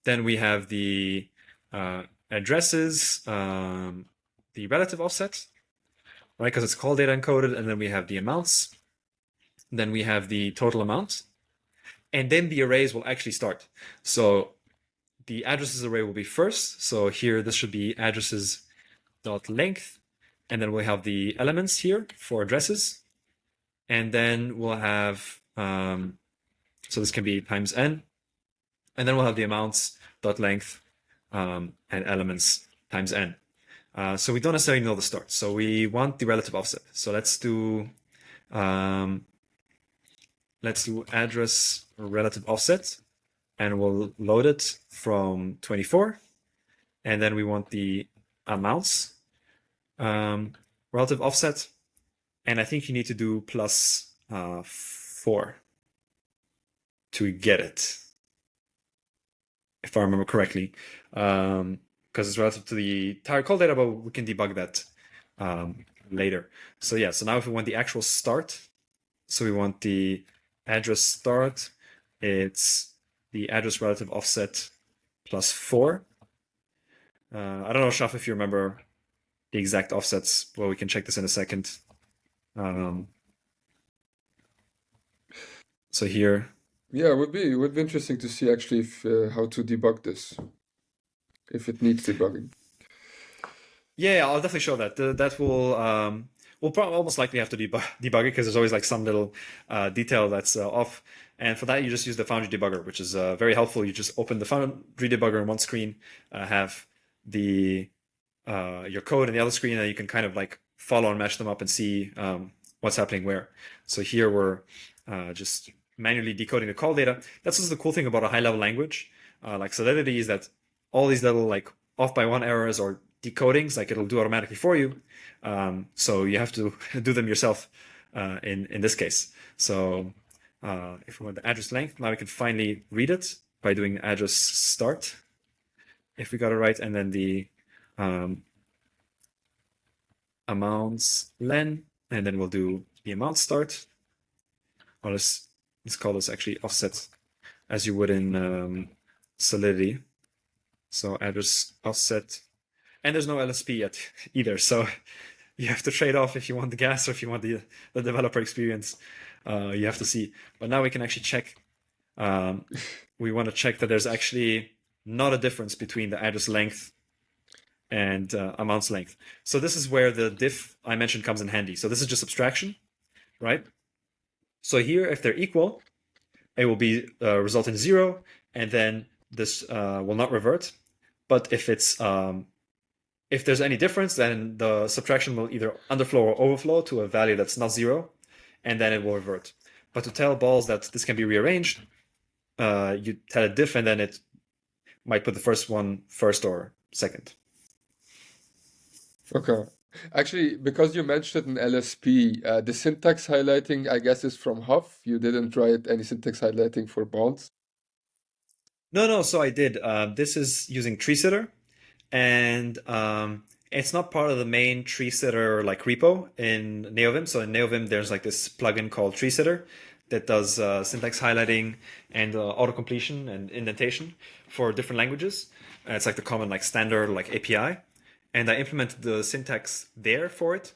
we have the addresses, the relative offset, right? Because it's call data encoded, and then we have the amounts. Then we have the total amount. and then the arrays will actually start. So the addresses array will be first. So here, this should be addresses dot length, and then we'll have the elements here for addresses, and then we'll have so this can be times n, and then we'll have the amounts dot length and elements times n. So we don't necessarily know the start. So we want the relative offset. So let's do address relative offset, and we'll load it from 24. And then we want the amounts relative offset. And I think you need to do plus 4 to get it, if I remember correctly, because it's relative to the entire call data, but we can debug that later. So yeah, so now if we want the actual start, so we want the address start, it's the address relative offset plus 4. I don't know, Shaf, if you remember the exact offsets. Well, we can check this in a second. So here. Yeah, it would be interesting to see actually if how to debug this, if it needs debugging. Yeah, I'll definitely show that. That will we'll probably almost likely have to debug it, because there's always like some little detail that's off. And for that, you just use the Foundry debugger, which is very helpful. You just open the Foundry debugger on one screen, have the your code in the other screen, and you can kind of like follow and match them up and see what's happening where. So here we're just manually decoding the call data. That's just the cool thing about a high-level language like Solidity, is that all these little like off by one errors or decodings, like it'll do automatically for you. So you have to do them yourself in this case. So if we want the address length, now we can finally read it by doing address start, if we got it right, and then the amounts len, and then we'll do the amount start. Or let's call this actually offset, as you would in Solidity. So address offset, and there's no LSP yet either. So you have to trade off if you want the gas or if you want the developer experience. You have to see. But now we can actually check. We want to check that there's actually not a difference between the address length and amounts length. So this is where the diff I mentioned comes in handy. So this is just abstraction, right? So here, if they're equal, it will be result in 0, and then this will not revert. But if it's if there's any difference, then the subtraction will either underflow or overflow to a value that's not 0, and then it will revert. But to tell balls that this can be rearranged, you tell a diff, and then it might put the first one first or second. Okay. Actually, because you mentioned an LSP, the syntax highlighting, I guess, is from Huff. You didn't write any syntax highlighting for bonds. No. So I did. This is using TreeSitter, and it's not part of the main TreeSitter like repo in NeoVim. So in NeoVim, there's like this plugin called TreeSitter that does syntax highlighting and auto-completion and indentation for different languages. It's like the common like standard like API. And I implemented the syntax there for it.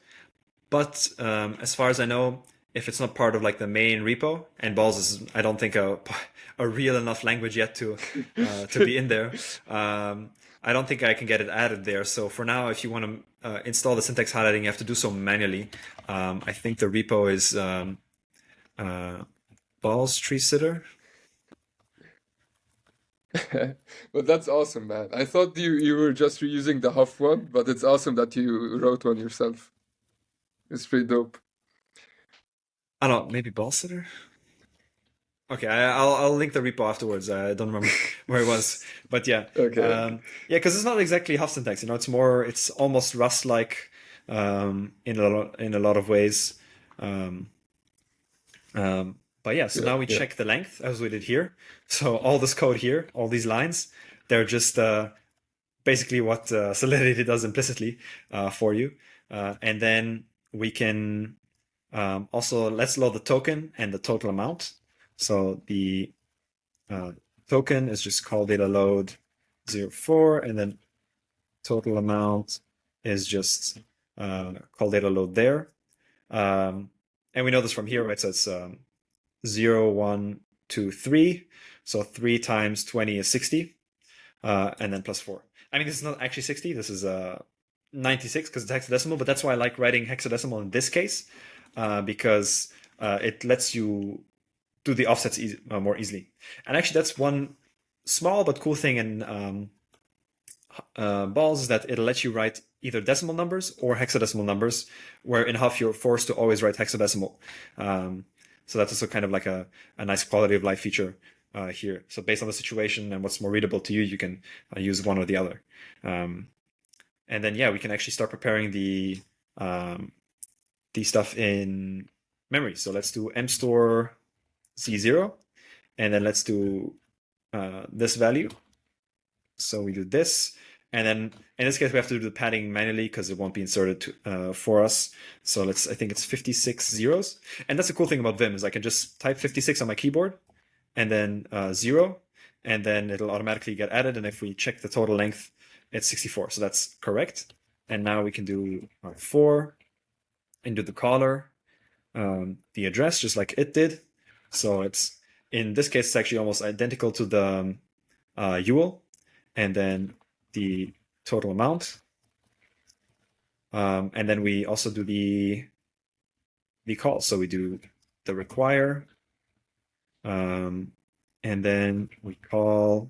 But as far as I know, if it's not part of like the main repo, and balls is, I don't think a real enough language yet to be in there. I don't think I can get it added there. So for now, if you want to install the syntax highlighting, you have to do so manually. I think the repo is balls TreeSitter. But that's awesome, man. I thought you were just reusing the Huff one, but it's awesome that you wrote one yourself. It's pretty dope. I don't know, maybe Ballsitter? Okay, I'll link the repo afterwards. I don't remember where it was, but yeah. Okay. Yeah, because it's not exactly Huff syntax. It's almost Rust-like in a lot of ways. But yeah, so now we check the length as we did here. So all this code here, all these lines, they're just basically what Solidity does implicitly for you. And then we can also, let's load the token and the total amount. So the token is just call data load 04, and then total amount is just call data load there. And we know this from here, right? So it's 0, 1, to 3. So 3 times 20 is 60, and then plus 4. I mean, this is not actually 60. This is 96 because it's hexadecimal, but that's why I like writing hexadecimal in this case, because it lets you do the offsets more easily. And actually, that's one small but cool thing in balls, is that it'll let you write either decimal numbers or hexadecimal numbers, where in Huff you're forced to always write hexadecimal. So that's also kind of like a nice quality of life feature here. So based on the situation and what's more readable to you, you can use one or the other. And then, yeah, we can actually start preparing the stuff in memory. So let's do mstore z0, and then let's do this value. So we do this, and then in this case we have to do the padding manually because it won't be inserted for us. So I think it's 56 zeros. And that's the cool thing about Vim, is I can just type 56 on my keyboard and then 0, and then it'll automatically get added. And if we check the total length, it's 64. So that's correct. And now we can do 4 and do the caller, the address, just like it did. So it's, in this case, it's actually almost identical to the UL, and then the total amount. And then we also do the call. So we do the require, and then we call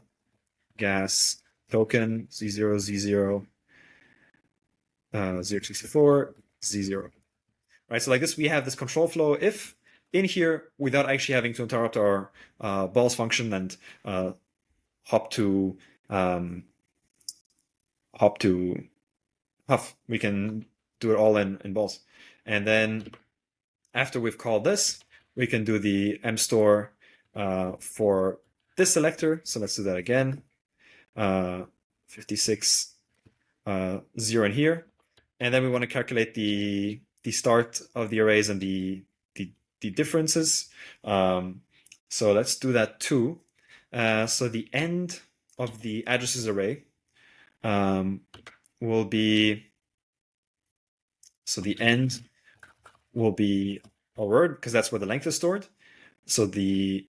gas token Z0, Z0, 064, Z0. Right, so like this, we have this control flow if in here without actually having to interrupt our balls function and hop to Huff. We can do it all in balls. And then after we've called this, we can do the mstore for this selector. So let's do that again. 56 0 in here. And then we want to calculate the start of the arrays and the differences. So let's do that too. So the end of the addresses array will be, so the end will be a word because that's where the length is stored. So the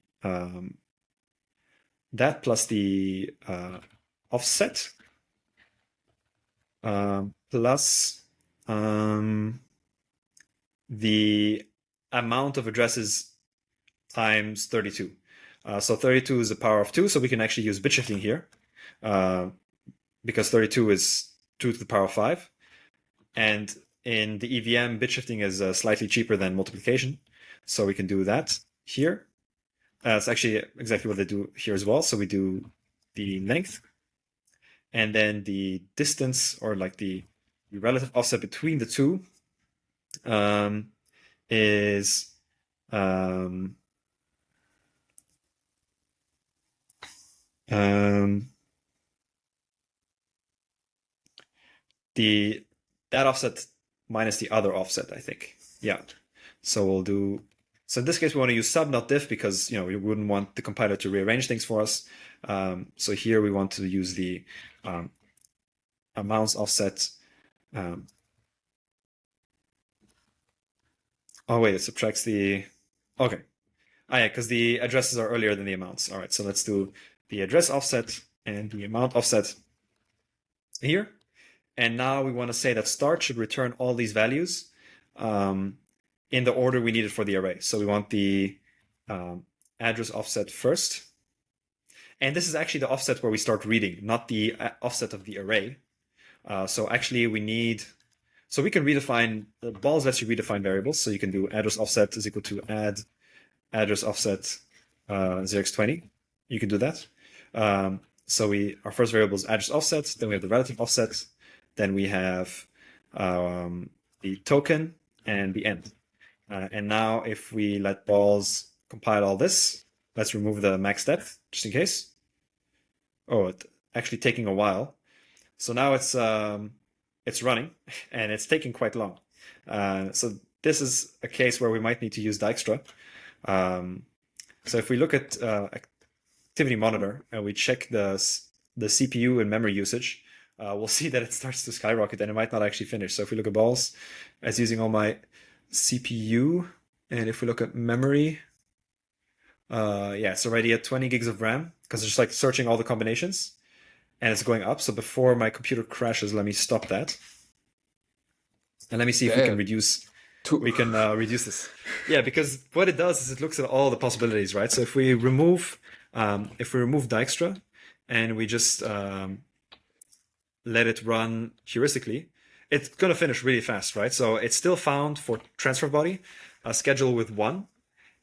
that plus the offset plus the amount of addresses times 32. So 32 is the power of 2, so we can actually use bit shifting here, because 32 is 2 to the power of 5. And in the EVM, bit shifting is slightly cheaper than multiplication, so we can do that here. It's actually exactly what they do here as well. So we do the length, and then the distance, or like the relative offset between the two, is that offset minus the other offset, I think. Yeah. So we'll do. So in this case, we want to use sub, not diff, because we wouldn't want the compiler to rearrange things for us. So here we want to use the amounts offset. Oh wait, it subtracts the. Okay. Yeah, because the addresses are earlier than the amounts. All right, so let's do the address offset and the amount offset here. And now we want to say that start should return all these values in the order we need it for the array. So we want the address offset first. And this is actually the offset where we start reading, not the offset of the array. So actually we need, so we can redefine, the balls lets you redefine variables. So you can do address offset is equal to add address offset 0x20. You can do that. So our first variable is address offset, then we have the relative offset, then we have the token and the end. And now if we let balls compile all this, let's remove the max depth just in case. Oh, it's actually taking a while. So now it's running and it's taking quite long. So this is a case where we might need to use Dijkstra. So if we look at activity monitor and we check the CPU and memory usage, we'll see that it starts to skyrocket and it might not actually finish. So if we look at balls, it's using all my CPU, and if we look at memory, Yeah, it's already at 20 gigs of RAM because it's just like searching all the combinations and it's going up. So before my computer crashes, let me stop that. And let me see if we can Damn. reduce Two. reduce this. Yeah, because what it does is it looks at all the possibilities, right? So if we remove Dijkstra and we just let it run heuristically, it's gonna finish really fast, right? So it's still found for transfer body a schedule with 1,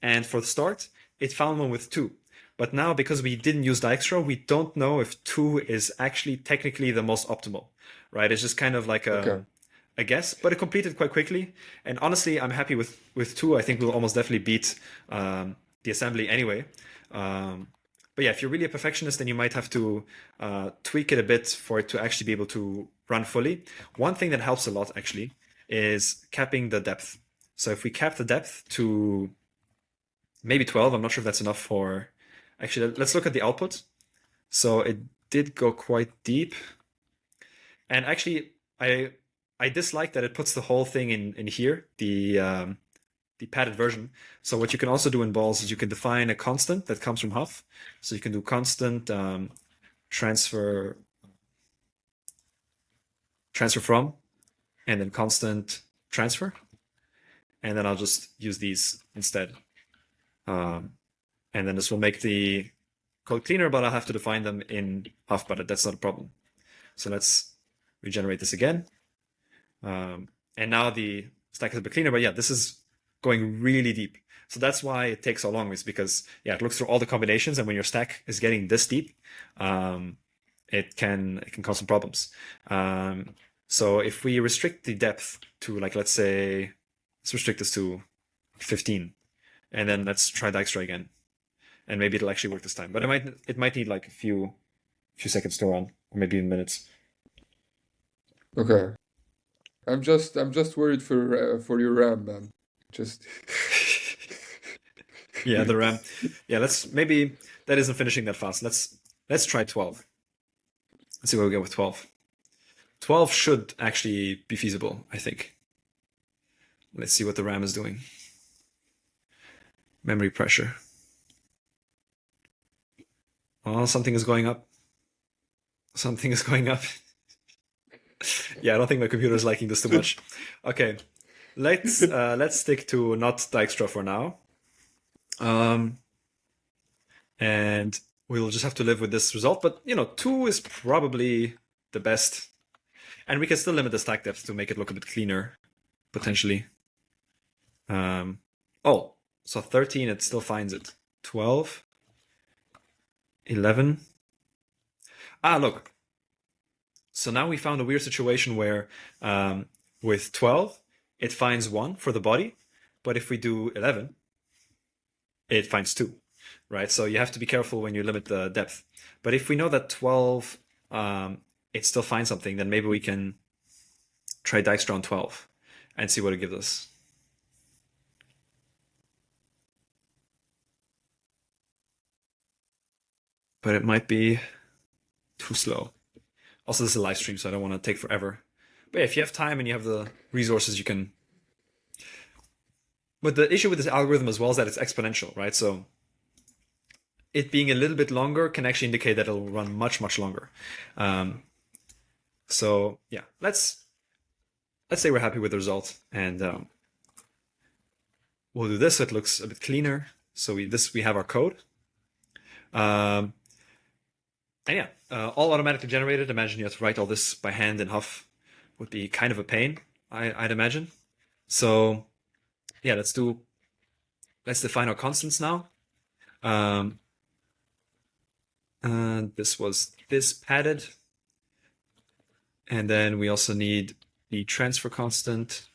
and for the start, it found one with 2. But now, because we didn't use Dijkstra, we don't know if 2 is actually technically the most optimal, right? It's just kind of like Okay. a guess, but it completed quite quickly. And honestly, I'm happy with 2. I think we'll almost definitely beat the assembly anyway. But yeah, if you're really a perfectionist, then you might have to tweak it a bit for it to actually be able to run fully. One thing that helps a lot actually is capping the depth. So if we cap the depth to maybe 12, I'm not sure if that's enough for... Actually, let's look at the output. So it did go quite deep. And actually, I dislike that it puts the whole thing in here, the padded version. So what you can also do in balls is you can define a constant that comes from Huff. So you can do constant transfer from, and then constant transfer. And then I'll just use these instead. And then this will make the code cleaner, but I'll have to define them in Huff, but that's not a problem. So let's regenerate this again. And now the stack is a bit cleaner, but yeah, this is going really deep. So that's why it takes so long, is because, yeah, it looks through all the combinations, and when your stack is getting this deep, it can cause some problems. So if we restrict the depth to, like, let's restrict this to 15, and then let's try Dijkstra again, and maybe it'll actually work this time. But it might need like a few seconds to run, or maybe even minutes. Okay. I'm just worried for your RAM, man. Just Yeah, the RAM. Yeah, maybe that isn't finishing that fast. Let's try 12. Let's see what we get with 12. 12 should actually be feasible, I think. Let's see what the RAM is doing. Memory pressure. Oh, something is going up. Something is going up. Yeah, I don't think my computer is liking this too much. Okay, let's stick to not Dijkstra for now. And we'll just have to live with this result. But 2 is probably the best, and we can still limit the stack depth to make it look a bit cleaner, potentially. Oh, so 13, it still finds it. 12, 11. Look. So now we found a weird situation where with 12, it finds 1 for the body, but if we do 11, it finds 2, right? So you have to be careful when you limit the depth. But if we know that 12, it still finds something, then maybe we can try Dijkstra on 12 and see what it gives us. But it might be too slow. Also, this is a live stream, so I don't want to take forever. But yeah, if you have time and you have the resources, you can... But the issue with this algorithm as well is that it's exponential, right? So it being a little bit longer can actually indicate that it'll run much, much longer. So yeah, let's say we're happy with the result, and we'll do this so it looks a bit cleaner. So we have our code. And yeah, all automatically generated. Imagine you have to write all this by hand in Huff. Would be kind of a pain, I'd imagine. So yeah, let's define our constants now. This was this padded. And then we also need the transfer constant,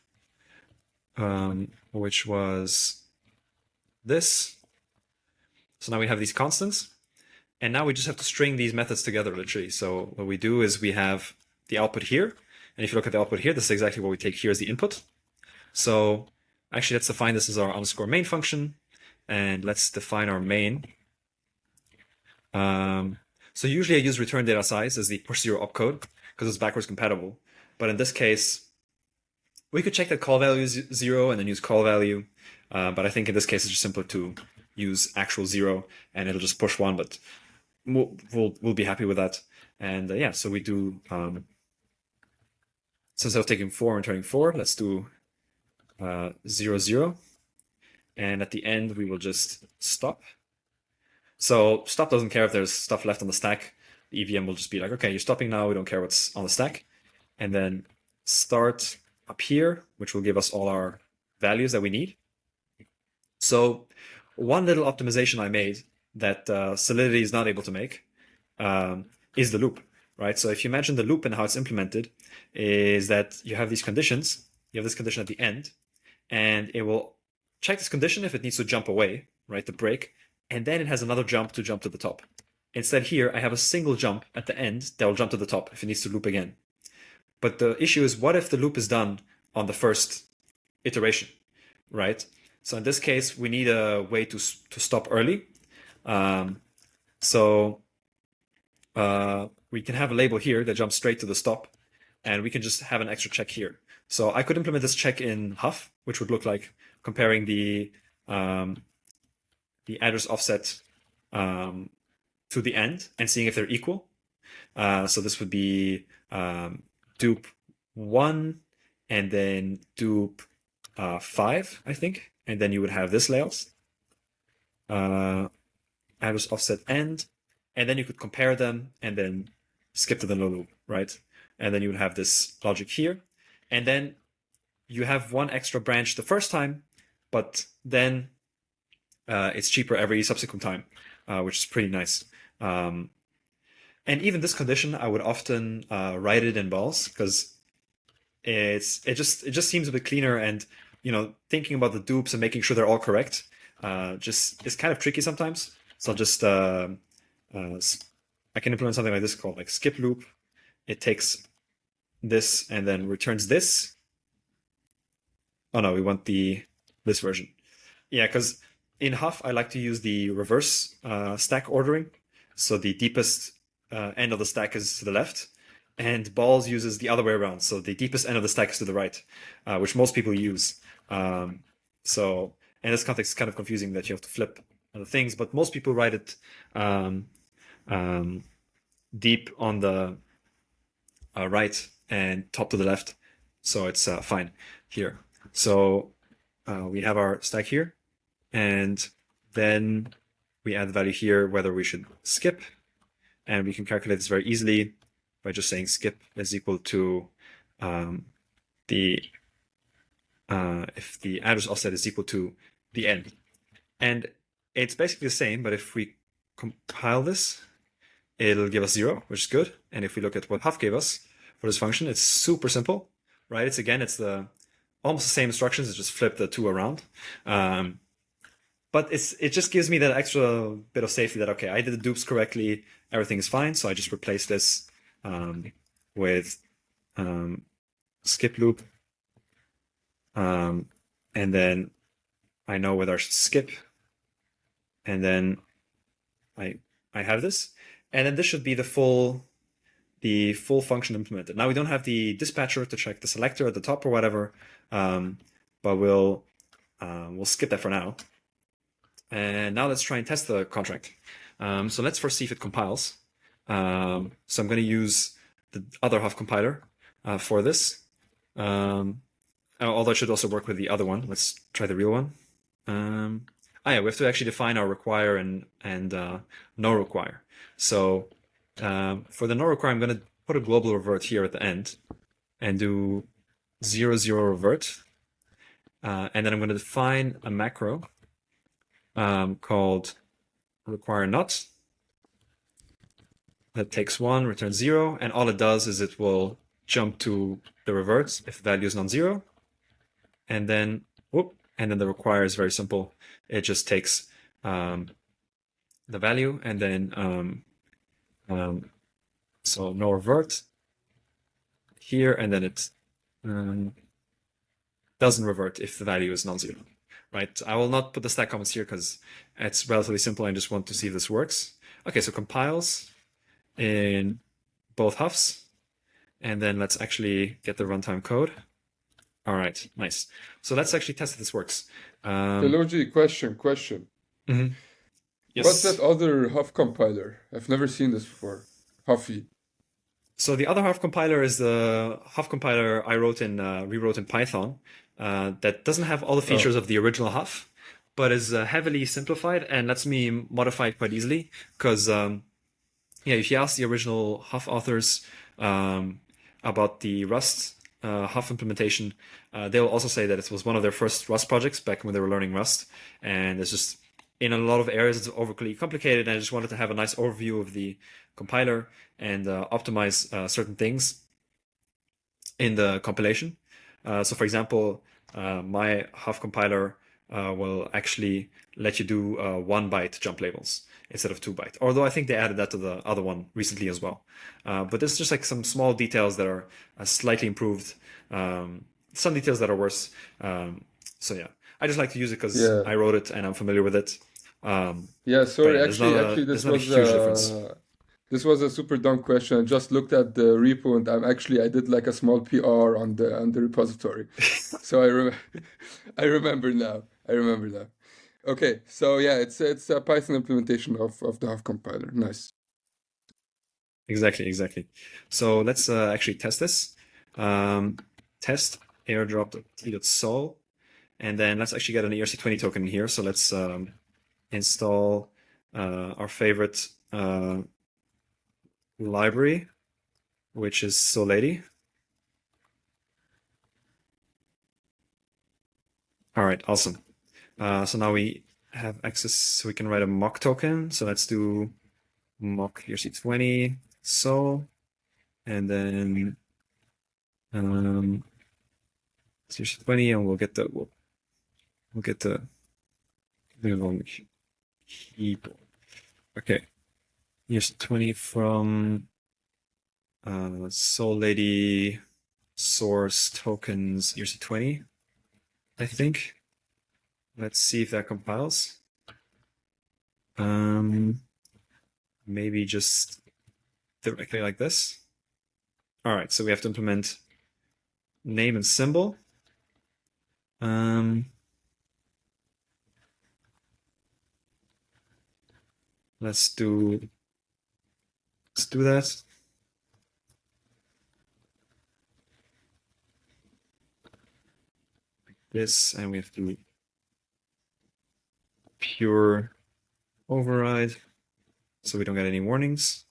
which was this. So now we have these constants. And now we just have to string these methods together, literally. So what we do is we have the output here. And if you look at the output here, this is exactly what we take here as the input. So actually, let's define this as our underscore main function. And let's define our main. So usually I use return data size as the push 0 opcode because it's backwards compatible. But in this case, we could check that call value is 0 and then use call value. But I think in this case, it's just simpler to use actual 0 and it'll just push 1, but we'll be happy with that. And yeah, so we do, so instead of taking 4 and returning 4, let's do 0, 0. And at the end, we will just stop. So stop doesn't care if there's stuff left on the stack. The EVM will just be like, okay, you're stopping now. We don't care what's on the stack. And then start up here, which will give us all our values that we need. So one little optimization I made that Solidity is not able to make is the loop, right? So if you imagine the loop and how it's implemented is that you have these conditions. You have this condition at the end, and it will check this condition if it needs to jump away, right, the break, and then it has another jump to the top. Instead here, I have a single jump at the end that will jump to the top if it needs to loop again. But the issue is, what if the loop is done on the first iteration, right? So in this case, we need a way to stop early. We can have a label here that jumps straight to the stop, and we can just have an extra check here. So I could implement this check in Huff, which would look like comparing the address offset to the end and seeing if they're equal. So this would be dupe 1 and then dupe 5, I think. And then you would have this layout. Address offset end. And then you could compare them and then skip to the no loop, right? And then you would have this logic here. And then you have one extra branch the first time, but then it's cheaper every subsequent time, which is pretty nice. And even this condition, I would often write it in balls because it just seems a bit cleaner. And thinking about the dupes and making sure they're all correct just is kind of tricky sometimes. So I'll just I can implement something like this called like skip loop. It takes this and then returns this. Oh no, we want this version. Yeah, because in Huff, I like to use the reverse stack ordering. So the deepest end of the stack is to the left, and Balls uses the other way around. So the deepest end of the stack is to the right, which most people use. So in this context, it's kind of confusing that you have to flip the things, but most people write it deep on the right and top to the left. So it's fine here. So we have our stack here, and then we add the value here, whether we should skip, and we can calculate this very easily by just saying skip is equal to if the address offset is equal to the end. And it's basically the same, but if we compile this, it'll give us 0, which is good. And if we look at what Huff gave us for this function, it's super simple, right? It's almost the same instructions, it's just flip the 2 around. But it just gives me that extra bit of safety that, okay, I did the dupes correctly, everything is fine. So I just replace this with skip loop. And then I know whether I should skip. And then I have this. And then this should be the full function implemented. Now we don't have the dispatcher to check the selector at the top or whatever, but we'll skip that for now. And now let's try and test the contract. So let's first see if it compiles. So I'm going to use the other Huff compiler for this. Although it should also work with the other one. Let's try the real one. Yeah, we have to actually define our require and no require. So for the no require, I'm going to put a global revert here at the end and do 0, 0 revert. And then I'm going to define a macro called require not that takes 1, returns 0, and all it does is it will jump to the revert if the value is non-zero, and then the require is very simple. It just takes the value and then so no revert here, and then it doesn't revert if the value is non-zero. Right, I will not put the stack comments here because it's relatively simple. I just want to see if this works. Okay, so compiles in both Huffs, and then let's actually get the runtime code. All right, nice. So let's actually test if this works. Philogy, question. Mhm. What's that Yes. other Huff compiler? I've never seen this before. Huffy. So the other half compiler is the half compiler I wrote in rewrote in Python that doesn't have all the Oh, features of the original half, but is heavily simplified and lets me modify it quite easily. Because yeah, if you ask the original Huff authors um, about the Rust Huff implementation, they'll also say that it was one of their first Rust projects back when they were learning Rust, and it's just in a lot of areas it's overly complicated. And I just wanted to have a nice overview of the compiler and optimize certain things in the compilation. So, for example, my Huff compiler will actually let you do 1 byte jump labels instead of 2 byte. Although I think they added that to the other one recently as well. But there's just like some small details that are slightly improved, some details that are worse. So yeah, I just like to use it because yeah. I wrote it and I'm familiar with it. Um, Yeah, but sorry. yeah, Actually, there's not a huge difference. this was a super dumb question. I just looked at the repo and I did like a small PR on the repository. So I remember now. I remember now. Okay, so yeah, it's a Python implementation of the Huff compiler. Nice. Exactly, exactly. So let's actually test this. Um, test airdrop.t.sol, and then let's actually get an ERC20 token in here. So let's install our favorite library, which is Solady. All right, awesome. So now we have access, so we can write a mock token. So let's do mock ERC20 sol, and then ERC20, and we'll get the keyboard. Okay, here's 20 from Soul Lady source tokens ERC20, I think. Let's see if that compiles. Maybe just directly like this. All right, so we have to implement name and symbol. Um, let's do that. This, and we have to pure override so we don't get any warnings.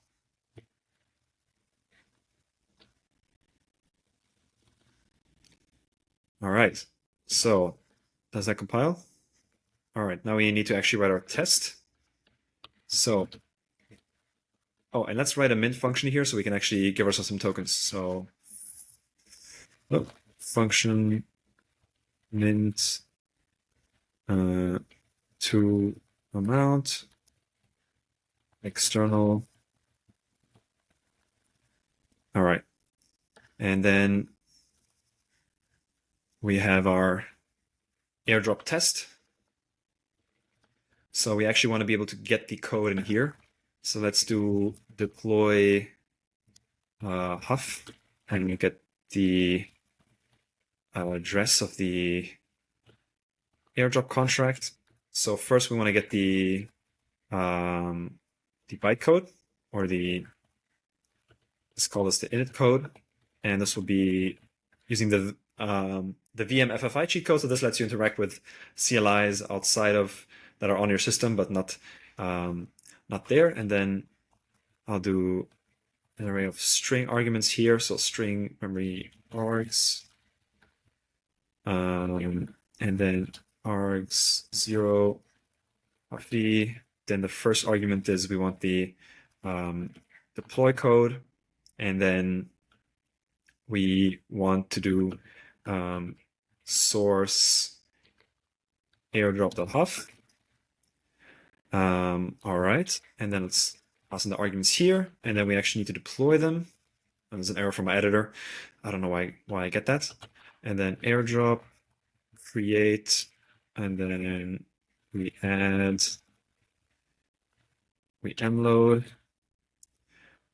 All right, so does that compile? All right, now we need to actually write our test. So, oh, and let's write a mint function here so we can actually give ourselves some tokens. So, oh, function mint to amount external. All right, and then we have our airdrop test. So we actually want to be able to get the code in here. So let's do deploy huff, and you get the address of the airdrop contract. So first we want to get the bytecode, or let's call this the init code, and this will be using the VM FFI cheat code. So this lets you interact with CLIs outside of that are on your system, but not there. And then I'll do an array of string arguments here. So string memory args, and then args 0 Huffy. Then the first argument is we want the deploy code, and then we want to do source airdrop.huff. All right, and then let's pass in the arguments here, and then we actually need to deploy them. And there's an error from my editor. I don't know why I get that. And then airdrop create, and then we add, we mload,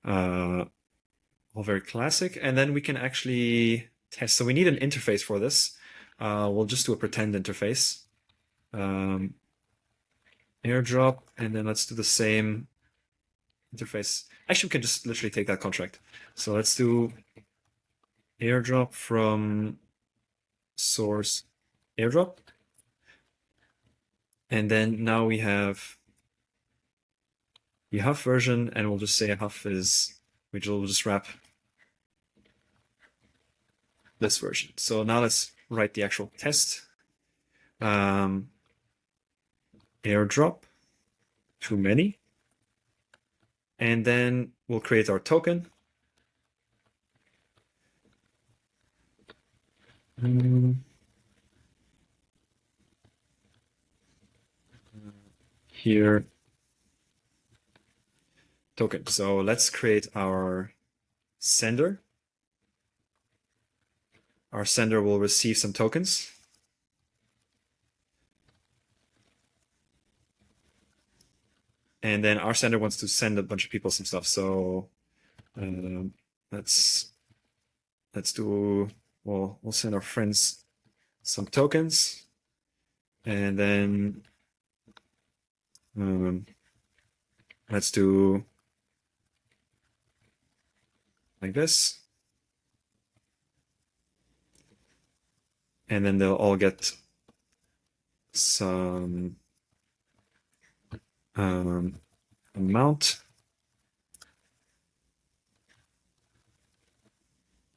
all very classic. And then we can actually test. So we need an interface for this. We'll just do a pretend interface. airdrop, and then let's do the same interface. Actually, we can just literally take that contract. So let's do airdrop from source airdrop. And then now we have the Huff version, and we'll just say Huff is, we'll just wrap this version. So now let's write the actual test. Airdrop too many. And then we'll create our token. Here, token. So let's create our sender. Our sender will receive some tokens. And then our sender wants to send a bunch of people some stuff. So let's do, well, we'll send our friends some tokens. And then let's do like this. And then they'll all get some amount.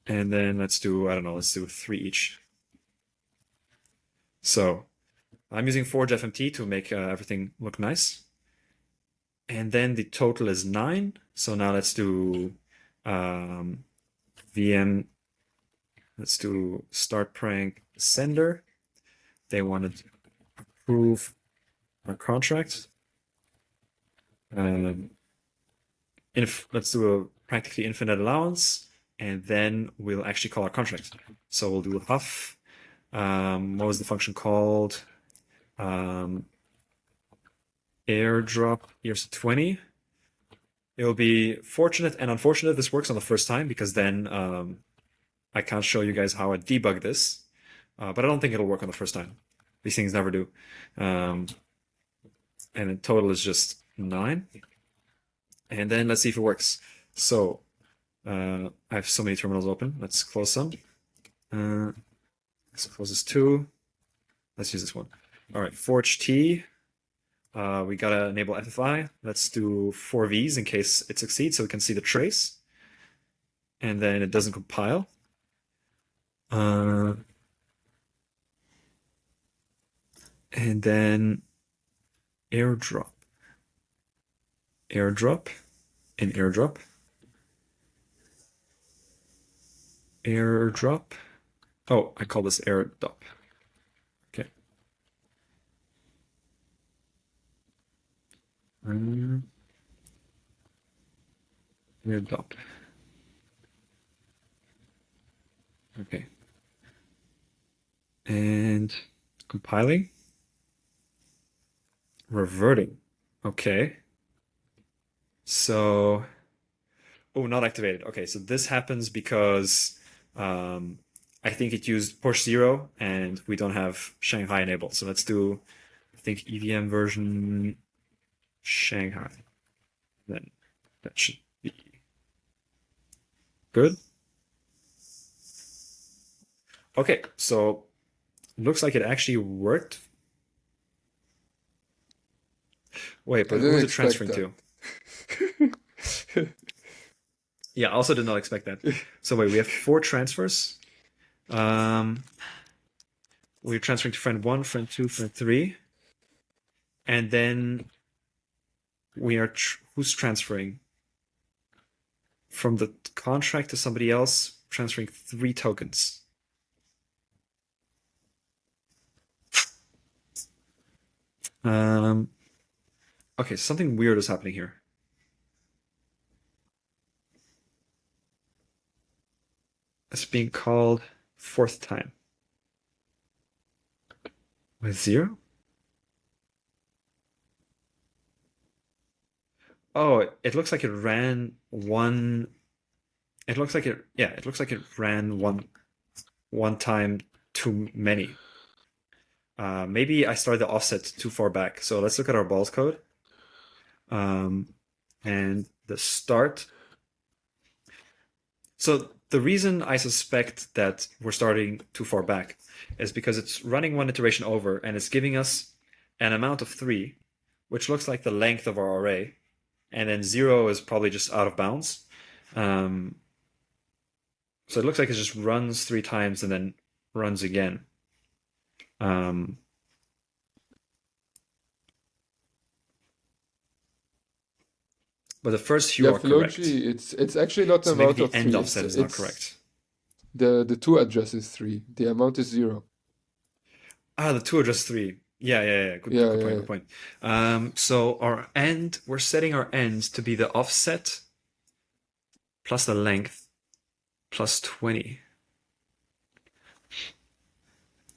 And then let's do, I don't know, let's do 3 each. So I'm using Forge FMT to make everything look nice. And then the total is 9. So now let's do VM. Let's do start prank sender. They want to approve our contract. Let's do a practically infinite allowance, and then we'll actually call our contract. So we'll do Huff. What was the function called? Airdrop here's 20. It will be fortunate and unfortunate this works on the first time, because then I can't show you guys how I debug this, but I don't think it'll work on the first time. These things never do. And in total is just 9. And then let's see if it works. So I have so many terminals open. Let's close some. Let's close this 2. Let's use this one. All right, Forge T. We gotta enable FFI. Let's do 4 V's in case it succeeds, so we can see the trace. And then it doesn't compile. And then airdrop. Airdrop and airdrop. Airdrop. Oh, I call this airdrop. Okay. Airdrop. Okay. And compiling. Reverting. Okay. So, oh, not activated. Okay, so this happens because I think it used push 0 and we don't have Shanghai enabled. So let's do, I think, EVM version Shanghai. Then that should be good. Okay, so it looks like it actually worked. Wait, but who's it transferring to? Yeah, I also did not expect that. So wait, we have 4 transfers. We're transferring to friend 1, friend 2, friend 3. And then we are, who's transferring? From the contract to somebody else, transferring 3 tokens. Okay, something weird is happening here. It's being called 4th time. With 0? Oh, it looks like it ran one. It looks like it, yeah, it looks like it ran one time too many. maybe I started the offset too far back. So let's look at our balls code. And the start. So the reason I suspect that we're starting too far back is because it's running one iteration over and it's giving us an amount of 3, which looks like the length of our array, and then 0 is probably just out of bounds. So it looks like it just runs 3 times and then runs again. But the first few are correct. philogy, it's actually not So an maybe amount the of end 3. offset is not correct. The to address is 3. The amount is 0. Ah, the to address 3. Yeah. Good point. So our end, we're setting our end to be the offset plus the length plus 20.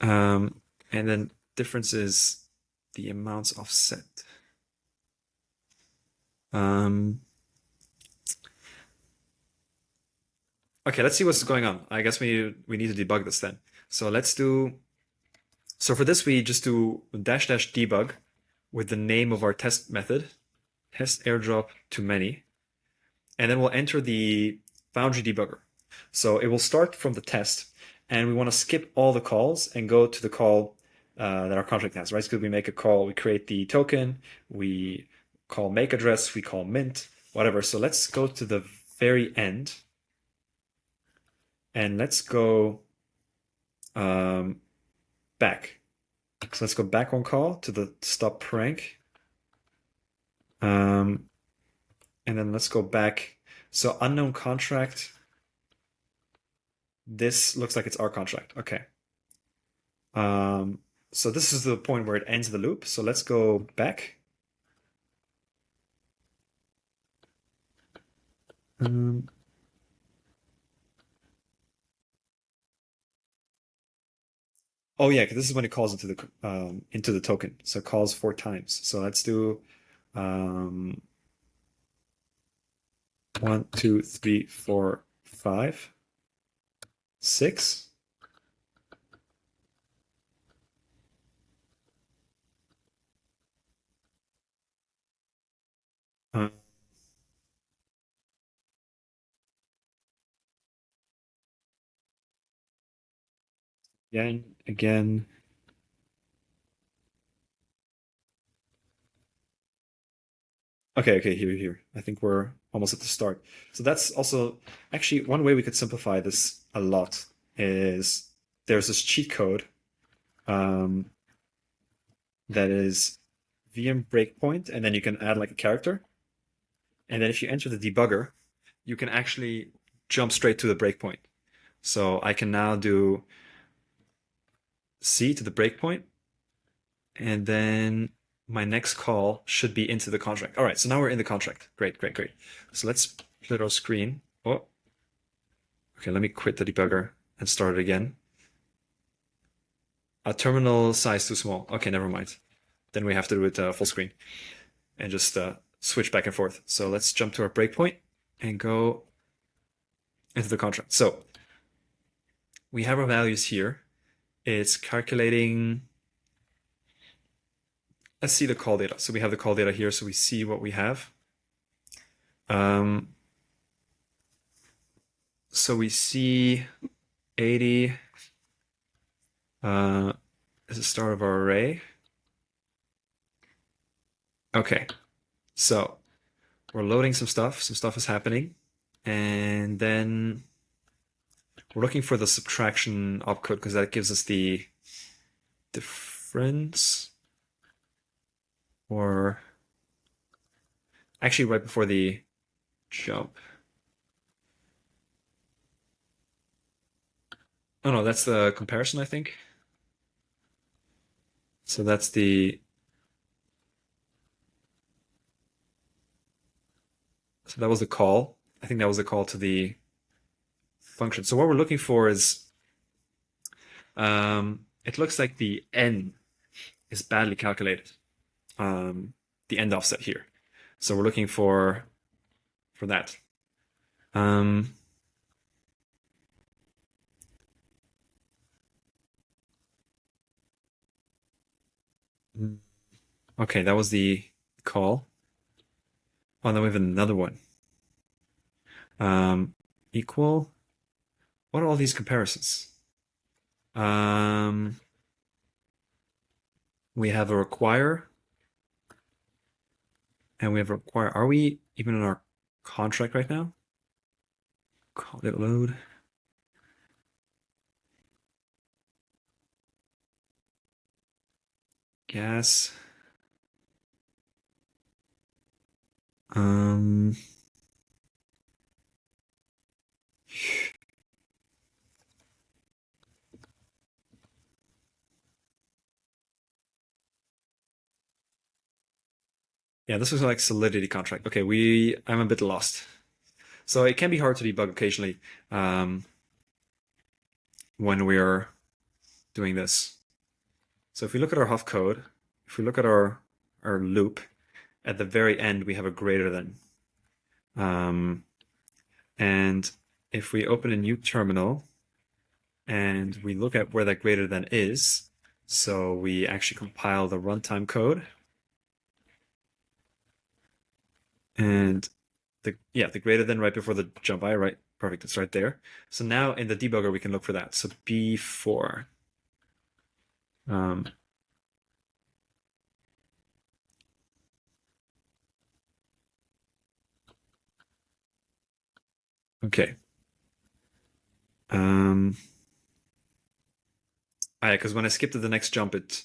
And then difference is the amounts offset. Okay, let's see what's going on. I guess we need to debug this then. So let's do. So for this, we just do dash dash debug with the name of our test method, test airdrop to many, and then we'll enter the Foundry debugger. So it will start from the test, and we want to skip all the calls and go to the call that our contract has, right? So we make a call, we create the token, we call make address, we call mint, whatever. So let's go to the very end, and let's go back. So let's go back one call to the stop prank. And then let's go back. So unknown contract. This looks like it's our contract. Okay. So this is the point where it ends the loop. So let's go back. Oh yeah, because this is when it calls into the token. So it calls 4 times. So let's do 1, 2, 3, 4, 5, 6. Again. Okay, here. I think we're almost at the start. So that's also actually one way we could simplify this a lot is there's this cheat code that is VM breakpoint, and then you can add like a character. And then if you enter the debugger, you can actually jump straight to the breakpoint. So I can now do C to the breakpoint, and then my next call should be into the contract. All right, so now we're in the contract. Great. So let's split our screen. Oh, okay, let me quit the debugger and start it again. A terminal size too small. Okay, never mind. Then we have to do it full screen and just switch back and forth. So let's jump to our breakpoint and go into the contract. So we have our values here. It's calculating. Let's see the call data. So we have the call data here, so we see what we have. So we see 80 is the start of our array. Okay, so we're loading some stuff. Some stuff is happening, and then we're looking for the subtraction opcode because that gives us the difference. Or actually right before the jump. Oh no, that's the comparison, I think. So that's the. So that was the call. I think that was the call to the function. So what we're looking for is, it looks like the n is badly calculated. The end offset here. So we're looking for that. Okay, that was the call. Oh, then we have another one. Equal. What are all these comparisons? We have a require, and we have a require. Are we even in our contract right now? Call it load. Gas. Um, yeah, this was like solidity contract. Okay, I'm a bit lost. So it can be hard to debug occasionally when we're doing this. So if we look at our Huff code, if we look at our loop, at the very end we have a greater than. And if we open a new terminal and we look at where that greater than is, so we actually compile the runtime code. And the greater than right before the jump by, right? Perfect, it's right there. So now in the debugger we can look for that. So B4. Okay. Because when I skip to the next jump, it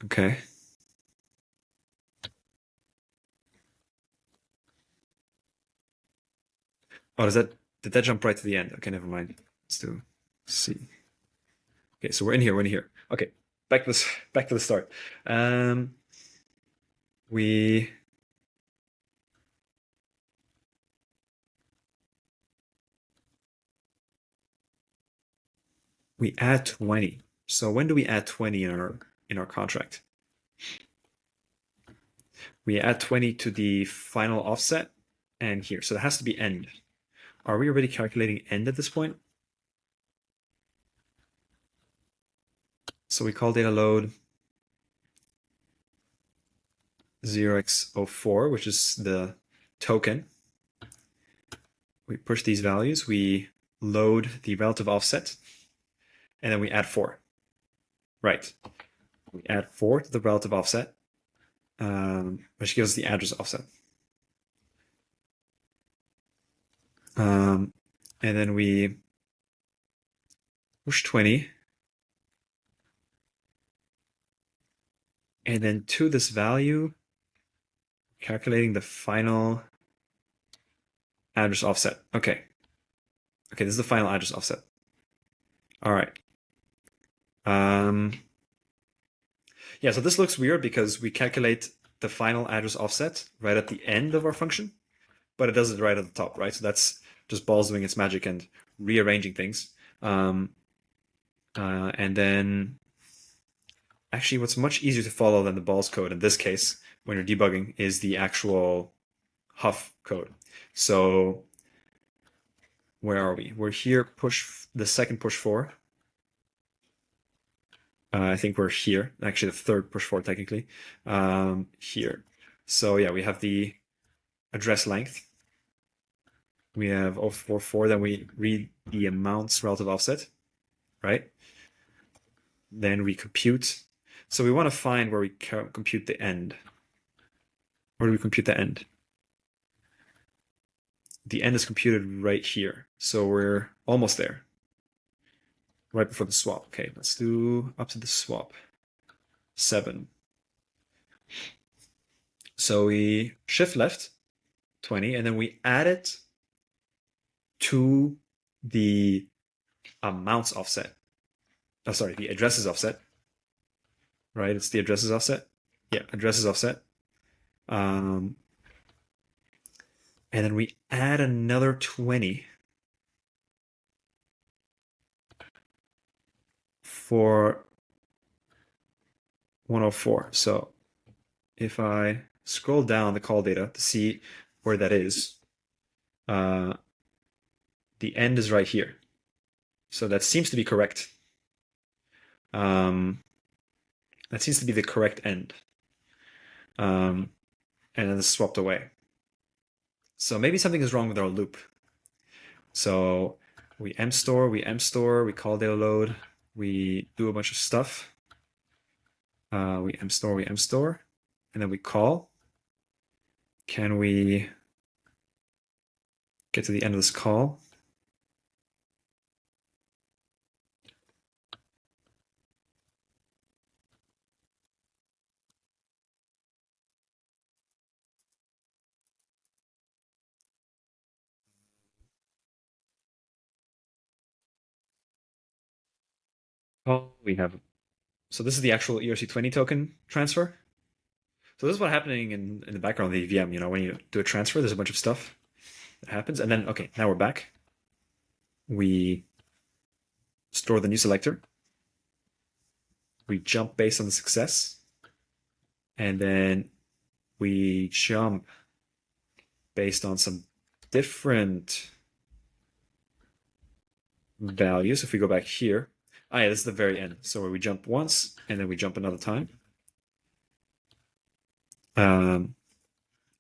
okay. Oh, did that jump right to the end? Okay, never mind. Let's do C. Okay, so we're in here. Okay, back to the start. We add 20. So when do we add 20 in our contract? We add 20 to the final offset and here. So it has to be end. Are we already calculating end at this point? So we call data load 0x04, which is the token. We push these values, we load the relative offset, and then we add 4. Right. We add 4 to the relative offset, which gives us the address offset. And then we push 20. And then to this value, calculating the final address offset. Okay. Okay, this is the final address offset. All right. Yeah, so this looks weird because we calculate the final address offset right at the end of our function, but it does it right at the top, right? So that's just balls doing its magic and rearranging things. And then actually what's much easier to follow than the balls code in this case, when you're debugging, is the actual Huff code. So where are we? We're here, the second push 4. I think we're here, actually the third push 4 technically, here. So yeah, we have the address length. We have 044, then we read the amounts relative offset, right? Then we compute. So we want to find where we compute the end. Where do we compute the end? The end is computed right here. So we're almost there. Right before the swap. Okay, let's do up to the swap. 7. So we shift left 20, and then we add it to the amounts offset. Oh, sorry, the addresses offset. Right, it's the addresses offset. Yeah, addresses offset. And then we add another 20 for 104. So if I scroll down the call data to see where that is, the end is right here. So that seems to be correct. That seems to be the correct end. And then it's swapped away. So maybe something is wrong with our loop. So we mstore, we call data load, we do a bunch of stuff. We mstore, and then we call. Can we get to the end of this call? Oh, we have. So this is the actual ERC20 token transfer. So this is what's happening in the background of the EVM. You know, when you do a transfer, there's a bunch of stuff that happens. And then, okay, now we're back. We store the new selector. We jump based on the success. And then we jump based on some different values. If we go back here, yeah, this is the very end. So where we jump once and then we jump another time. And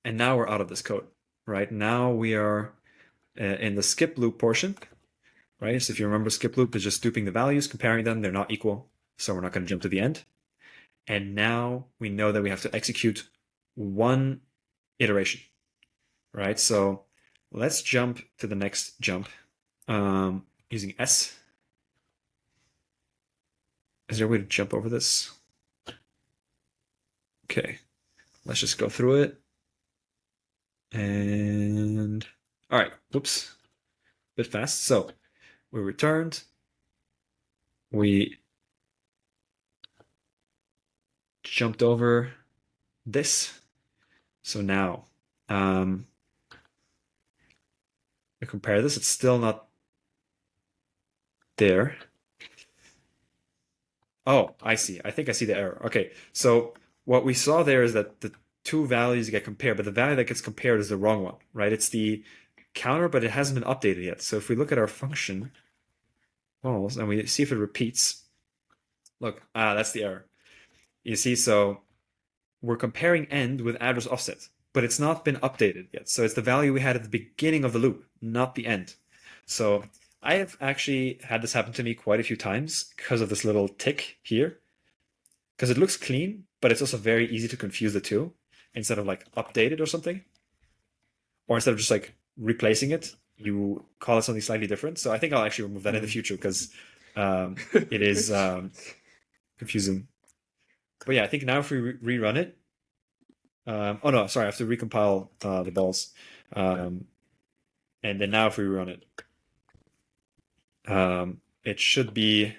now we're out of this code, right? Now we are in the skip loop portion, right? So if you remember, skip loop is just duping the values, comparing them. They're not equal, so we're not going to jump to the end. And now we know that we have to execute one iteration, right? So let's jump to the next jump using S. Is there a way to jump over this? Okay, let's just go through it. And all right, whoops, a bit fast. So we returned, we jumped over this. So now I compare this, it's still not there. Oh, I see. I think I see the error. Okay, so what we saw there is that the two values get compared, but the value that gets compared is the wrong one, right? It's the counter, but it hasn't been updated yet. So if we look at our function calls and we see if it repeats, look, that's the error. You see, so we're comparing end with address offset, but it's not been updated yet. So it's the value we had at the beginning of the loop, not the end. So I have actually had this happen to me quite a few times because of this little tick here, because it looks clean, but it's also very easy to confuse the two instead of like updated or something, or instead of just like replacing it, you call it something slightly different. So I think I'll actually remove that in the future because it is confusing. But yeah, I think now if we rerun it, oh no, sorry, I have to recompile the balls. And then now if we run it, it should be,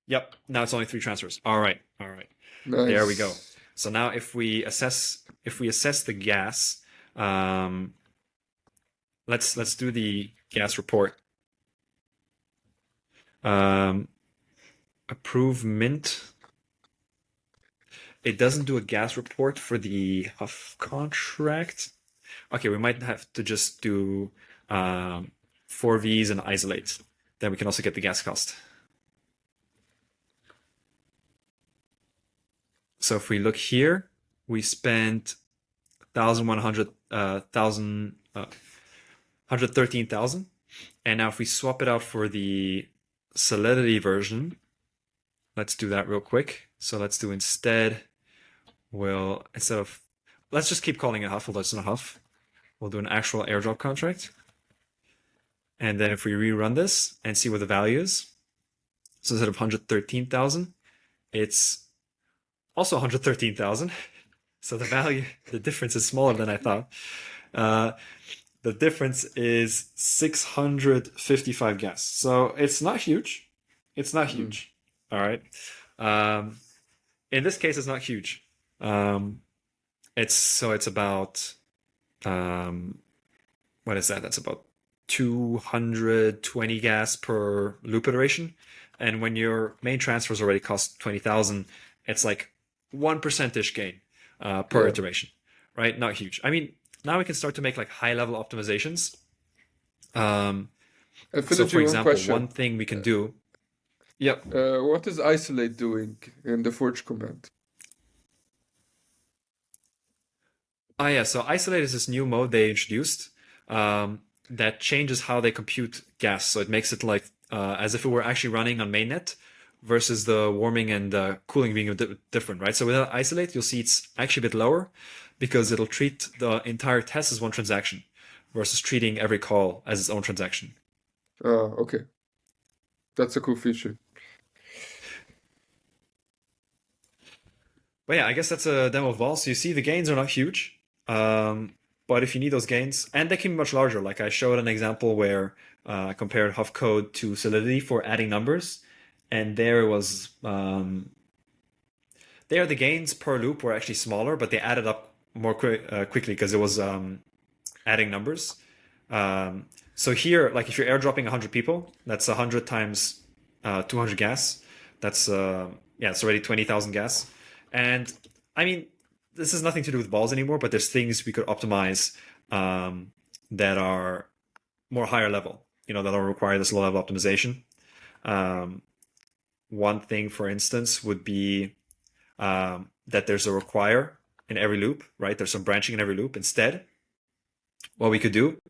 yep, now it's only 3 transfers. All right. Nice. There we go. So now if we assess the gas, let's do the gas report. Approve mint. It doesn't do a gas report for the Huff contract. Okay, we might have to just do 4 Vs and isolate. Then we can also get the gas cost. So if we look here, we spent 113,000. And now if we swap it out for the Solidity version, let's do that real quick. So let's do instead, let's just keep calling it Huff, although it's not Huff. We'll do an actual airdrop contract. And then if we rerun this and see what the value is, so instead of 113,000, it's also 113,000. So the difference is smaller than I thought. The difference is 655 gas. So it's not huge. All right. In this case, it's not huge. It's about, what is that? That's about 220 gas per loop iteration. And when your main transfers already cost 20,000, it's like 1% gain per iteration, right? Not huge. I mean, now we can start to make like high level optimizations. And So Philogy, for one example, one question. thing we can do, yep. What is isolate doing in the forge command? Ah, yeah. So isolate is this new mode they introduced that changes how they compute gas. So it makes it like as if it were actually running on mainnet versus the warming and cooling being different, right? So with isolate, you'll see it's actually a bit lower because it'll treat the entire test as one transaction versus treating every call as its own transaction. Okay. That's a cool feature. But yeah, I guess that's a demo of balls. So you see the gains are not huge. But if you need those gains, and they can be much larger, like I showed an example where I compared Huff code to Solidity for adding numbers, and there it was there the gains per loop were actually smaller, but they added up more quickly because it was adding numbers. So here, like if you're airdropping 100 people, that's 100 times 200 gas. That's yeah, it's already 20,000 gas. And I mean, this has nothing to do with balls anymore, but there's things we could optimize that are more higher level, you know, that don't require this low level optimization. Um, One thing, for instance, would be that there's a require in every loop, right? There's some branching in every loop. Instead, what we could do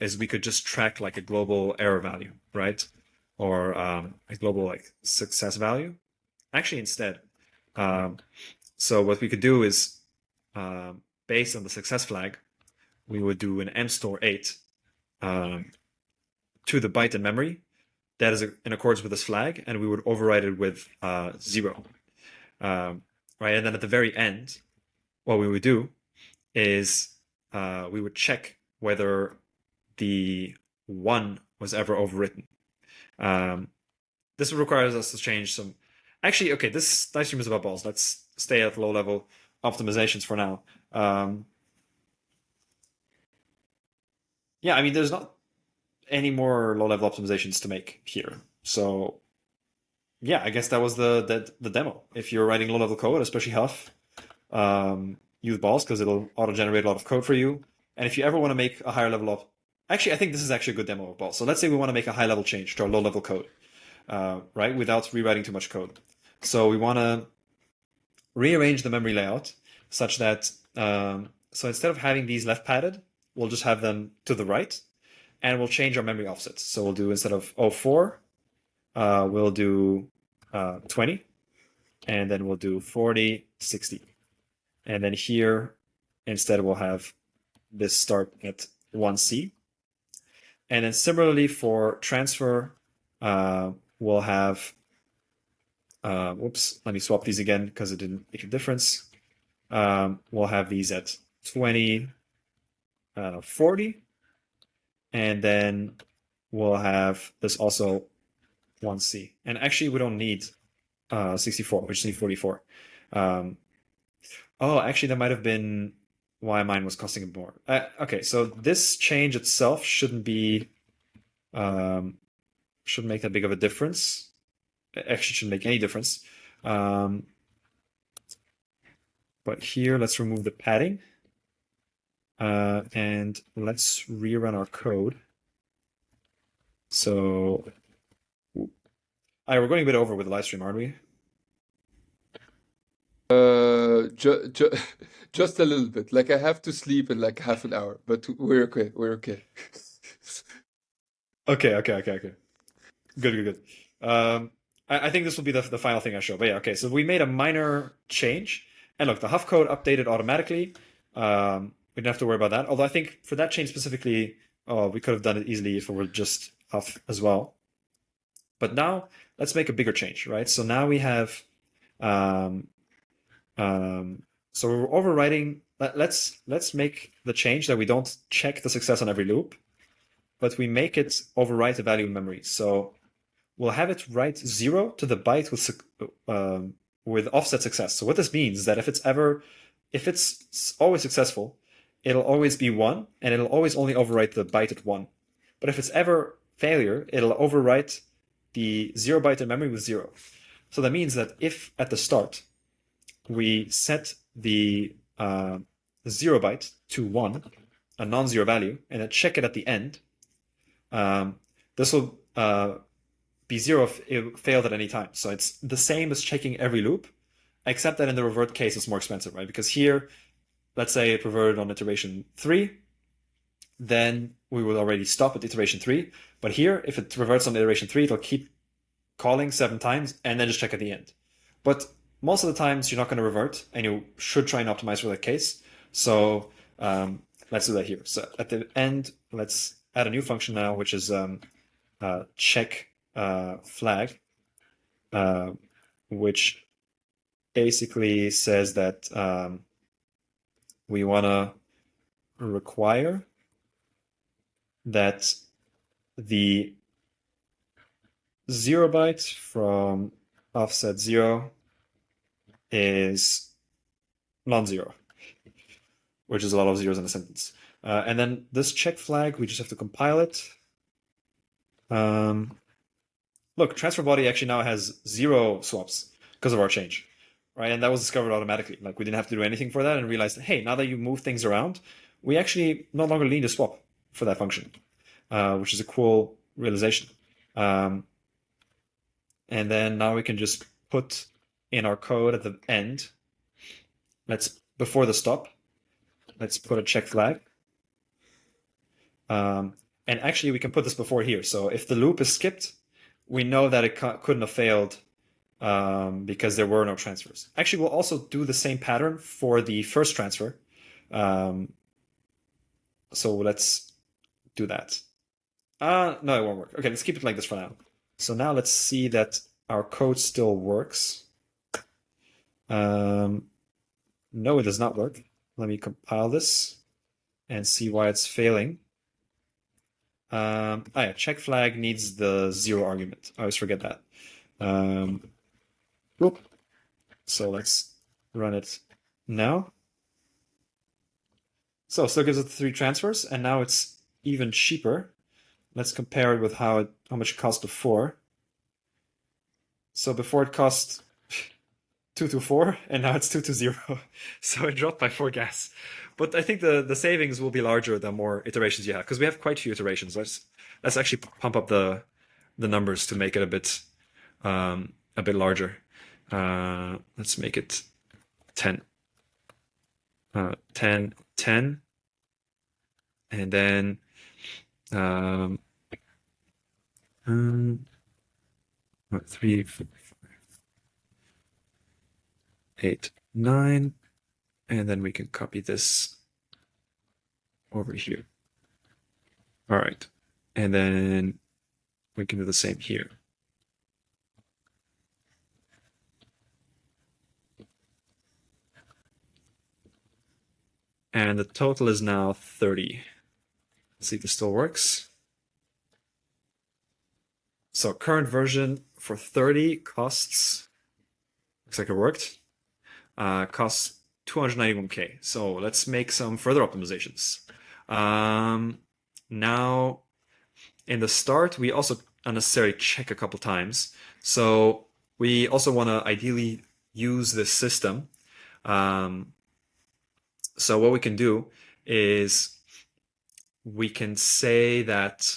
is we could just track like a global error value, right? Or a global like success value. Actually, instead, um, so what we could do is based on the success flag, we would do an mstore8 to the byte in memory that is in accordance with this flag, and we would override it with 0. Right, and then at the very end, what we would do is we would check whether the 1 was ever overwritten. This requires us to change some. Actually, okay, this live stream is about balls. Let's stay at low level optimizations for now. Yeah, I mean, there's not any more low level optimizations to make here. So yeah, I guess that was the demo. If you're writing low level code, especially Huff, use balls because it'll auto generate a lot of code for you. And if you ever want to make a higher level of, actually, I think this is actually a good demo of balls. So let's say we want to make a high level change to our low level code, right, without rewriting too much code. So we want to rearrange the memory layout such that so instead of having these left padded, we'll just have them to the right, and we'll change our memory offsets. So we'll do, instead of 04, we'll do 20, and then we'll do 40, 60. And then here, instead, we'll have this start at 1C. And then similarly for transfer, we'll have, whoops, let me swap these again because it didn't make a difference. We'll have these at 20, 40. And then we'll have this also 1C. And actually, we don't need 64, we just need 44. Oh, actually, that might have been why mine was costing a bit more. Okay, so this change itself shouldn't be, shouldn't make that big of a difference. It actually shouldn't make any difference. But here, let's remove the padding. And let's rerun our code. So, all right, we're going a bit over with the live stream, aren't we? Just a little bit. Like I have to sleep in like half an hour, but we're okay. We're okay. Okay. Good. I think this will be the final thing I show. But yeah, okay. So we made a minor change, and look, the Huff code updated automatically. We didn't have to worry about that. Although I think for that change specifically, we could have done it easily if it were just Huff as well. But now let's make a bigger change, right? So now we have, so we're overriding. Let's make the change that we don't check the success on every loop, but we make it overwrite the value in memory. So we'll have it write 0 to the byte with offset success. So what this means is that if it's always successful, it'll always be 1, and it'll always only overwrite the byte at 1. But if it's ever failure, it'll overwrite the 0 byte in memory with 0. So that means that if at the start we set the 0 byte to 1, a non-zero value, and then check it at the end, this will be 0 if it failed at any time. So it's the same as checking every loop, except that in the revert case, it's more expensive, right? Because here, let's say it reverted on iteration 3, then we will already stop at iteration 3. But here, if it reverts on iteration 3, it'll keep calling 7 times and then just check at the end. But most of the times, you're not going to revert, and you should try and optimize for that case. So let's do that here. So at the end, let's add a new function now, which is check flag, which basically says that we want to require that the 0 byte from offset 0 is non-zero, which is a lot of zeros in a sentence. And then this check flag, we just have to compile it. Look, transfer body actually now has 0 swaps because of our change, right? And that was discovered automatically. Like we didn't have to do anything for that, and realized, hey, now that you move things around, we actually no longer need a swap for that function, which is a cool realization. And then now we can just put in our code at the end, before the stop, let's put a check flag. And actually we can put this before here. So if the loop is skipped, we know that it couldn't have failed because there were no transfers. Actually, we'll also do the same pattern for the first transfer. So let's do that. No, it won't work. Okay, let's keep it like this for now. So now let's see that our code still works. No, it does not work. Let me compile this and see why it's failing. Yeah, check flag needs the 0 argument. I always forget that. So let's run it now. So it still gives us the 3 transfers, and now it's even cheaper. Let's compare it with how much it cost before. So before it cost 224, and now it's 220. So it dropped by 4 gas. But I think the savings will be larger the more iterations you have, because we have quite a few iterations. Let's actually pump up the numbers to make it a bit larger. Let's make it 10. 10, 10, and then 3, 4, 8, 9, and then we can copy this over here. All right, and then we can do the same here. And the total is now 30. Let's see if this still works. So current version for 30 costs, looks like it worked, costs 291K. So let's make some further optimizations. Now, in the start, we also unnecessarily check a couple times. So we also want to ideally use this system. So what we can do is we can say that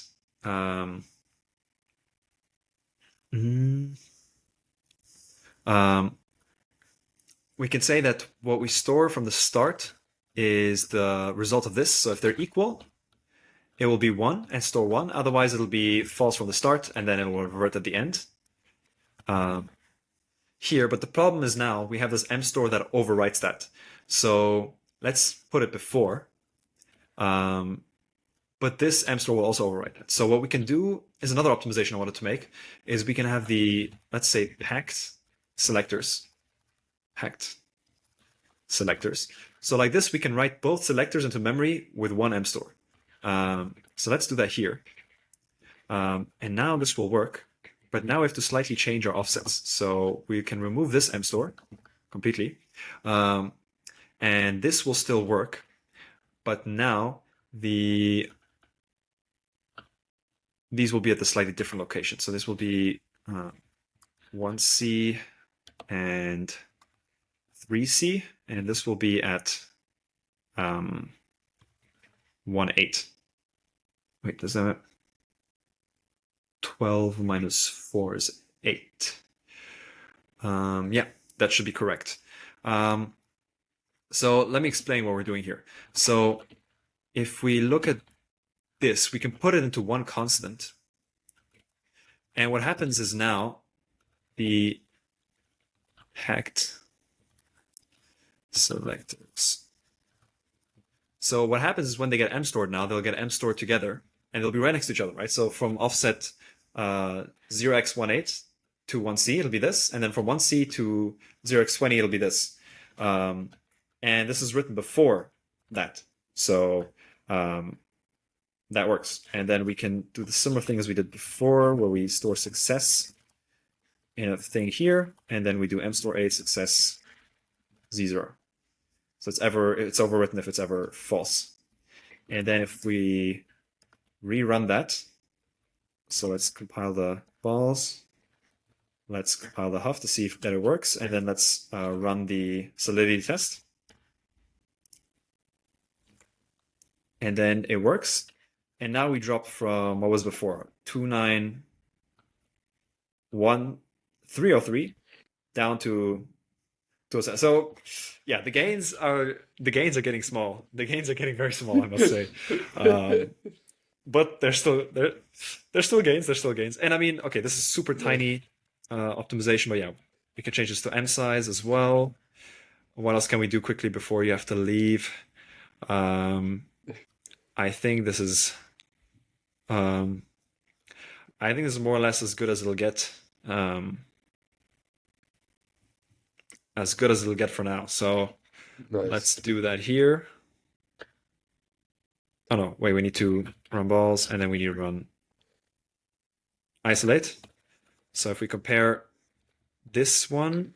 we can say that what we store from the start is the result of this. So if they're equal, it will be 1 and store 1. Otherwise, it'll be false from the start, and then it will revert at the end. Here, but the problem is now we have this mstore that overwrites that. So let's put it before. But this mstore will also overwrite it. So what we can do is another optimization I wanted to make is we can have the, let's say, packed selectors. So like this, we can write both selectors into memory with one mstore. So let's do that here. And now this will work. But now we have to slightly change our offsets. So we can remove this mstore completely. And this will still work. But now these will be at the slightly different location. So this will be 1C and 3C, and this will be at 1.8. Wait, does that? 12 minus 4 is 8. Yeah, that should be correct. So let me explain what we're doing here. So if we look at this, we can put it into one constant. And what happens is now the hacked selectors. So what happens is when they get M stored now, they'll get M stored together and they'll be right next to each other, right? So from offset 0x18 to 1c, it'll be this. And then from 1c to 0x20, it'll be this. And this is written before that. So that works. And then we can do the similar thing as we did before, where we store success in a thing here, and then we do mstore a success z0. So it's overwritten if it's ever false. And then if we rerun that, so let's compile the balls. Let's compile the huff to see if that it works, and then let's run the solidity test. And then it works. And now we drop from what was before, 291,303 down to 207. So yeah, the gains are getting small. The gains are getting very small, I must say. But they're still gains. They're still gains. And I mean, okay, this is super tiny optimization, but yeah, we can change this to M size as well. What else can we do quickly before you have to leave? I think this is more or less as good as it'll get. As good as it'll get for now. So Nice. let's do that here. Oh no, wait, we need to run balls and then we need to run isolate. So if we compare this one,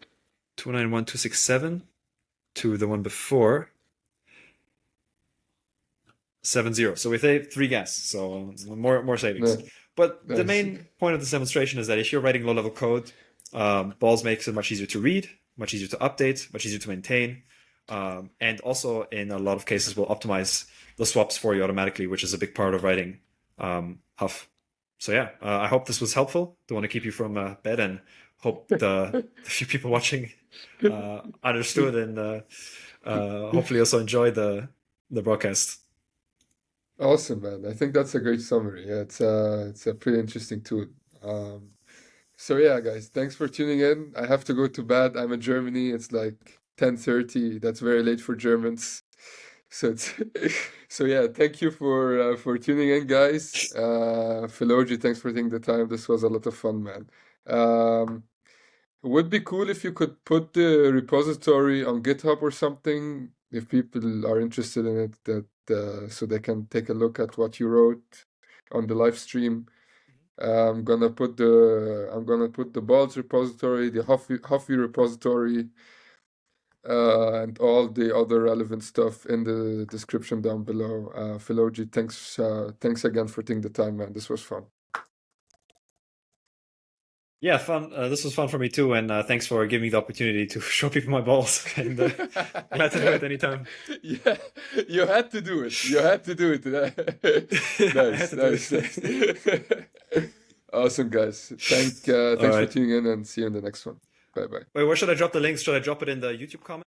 291,267, to the one before, 7-0. So we save 3 gas, so more savings. Nice. But the Nice. main point of this demonstration is that if you're writing low-level code, balls makes it much easier to read, much easier to update, much easier to maintain, and also in a lot of cases will optimize the swaps for you automatically, which is a big part of writing Huff. So yeah, I hope this was helpful. Don't want to keep you from bed, and hope the few people watching understood and hopefully also enjoyed the broadcast. Awesome, man. I think that's a great summary. Yeah, it's a pretty interesting tool. So yeah, guys, thanks for tuning in. I have to go to bed. I'm in Germany. It's like 10:30. That's very late for Germans. So it's so yeah, thank you for tuning in, guys. Philogy, thanks for taking the time. This was a lot of fun, man. It would be cool if you could put the repository on GitHub or something if people are interested in it, that so they can take a look at what you wrote on the live stream. I'm gonna put the balls repository, the Huffy repository, and all the other relevant stuff in the description down below. Philogy, thanks again for taking the time, man. This was fun. Yeah, fun. This was fun for me too, and thanks for giving me the opportunity to show people my balls. And glad to do it anytime. Yeah, you had to do it. You had to do it. Nice. Awesome, guys. Thanks for right. tuning in, and see you in the next one. Bye bye. Wait, where should I drop the links? Should I drop it in the YouTube comment?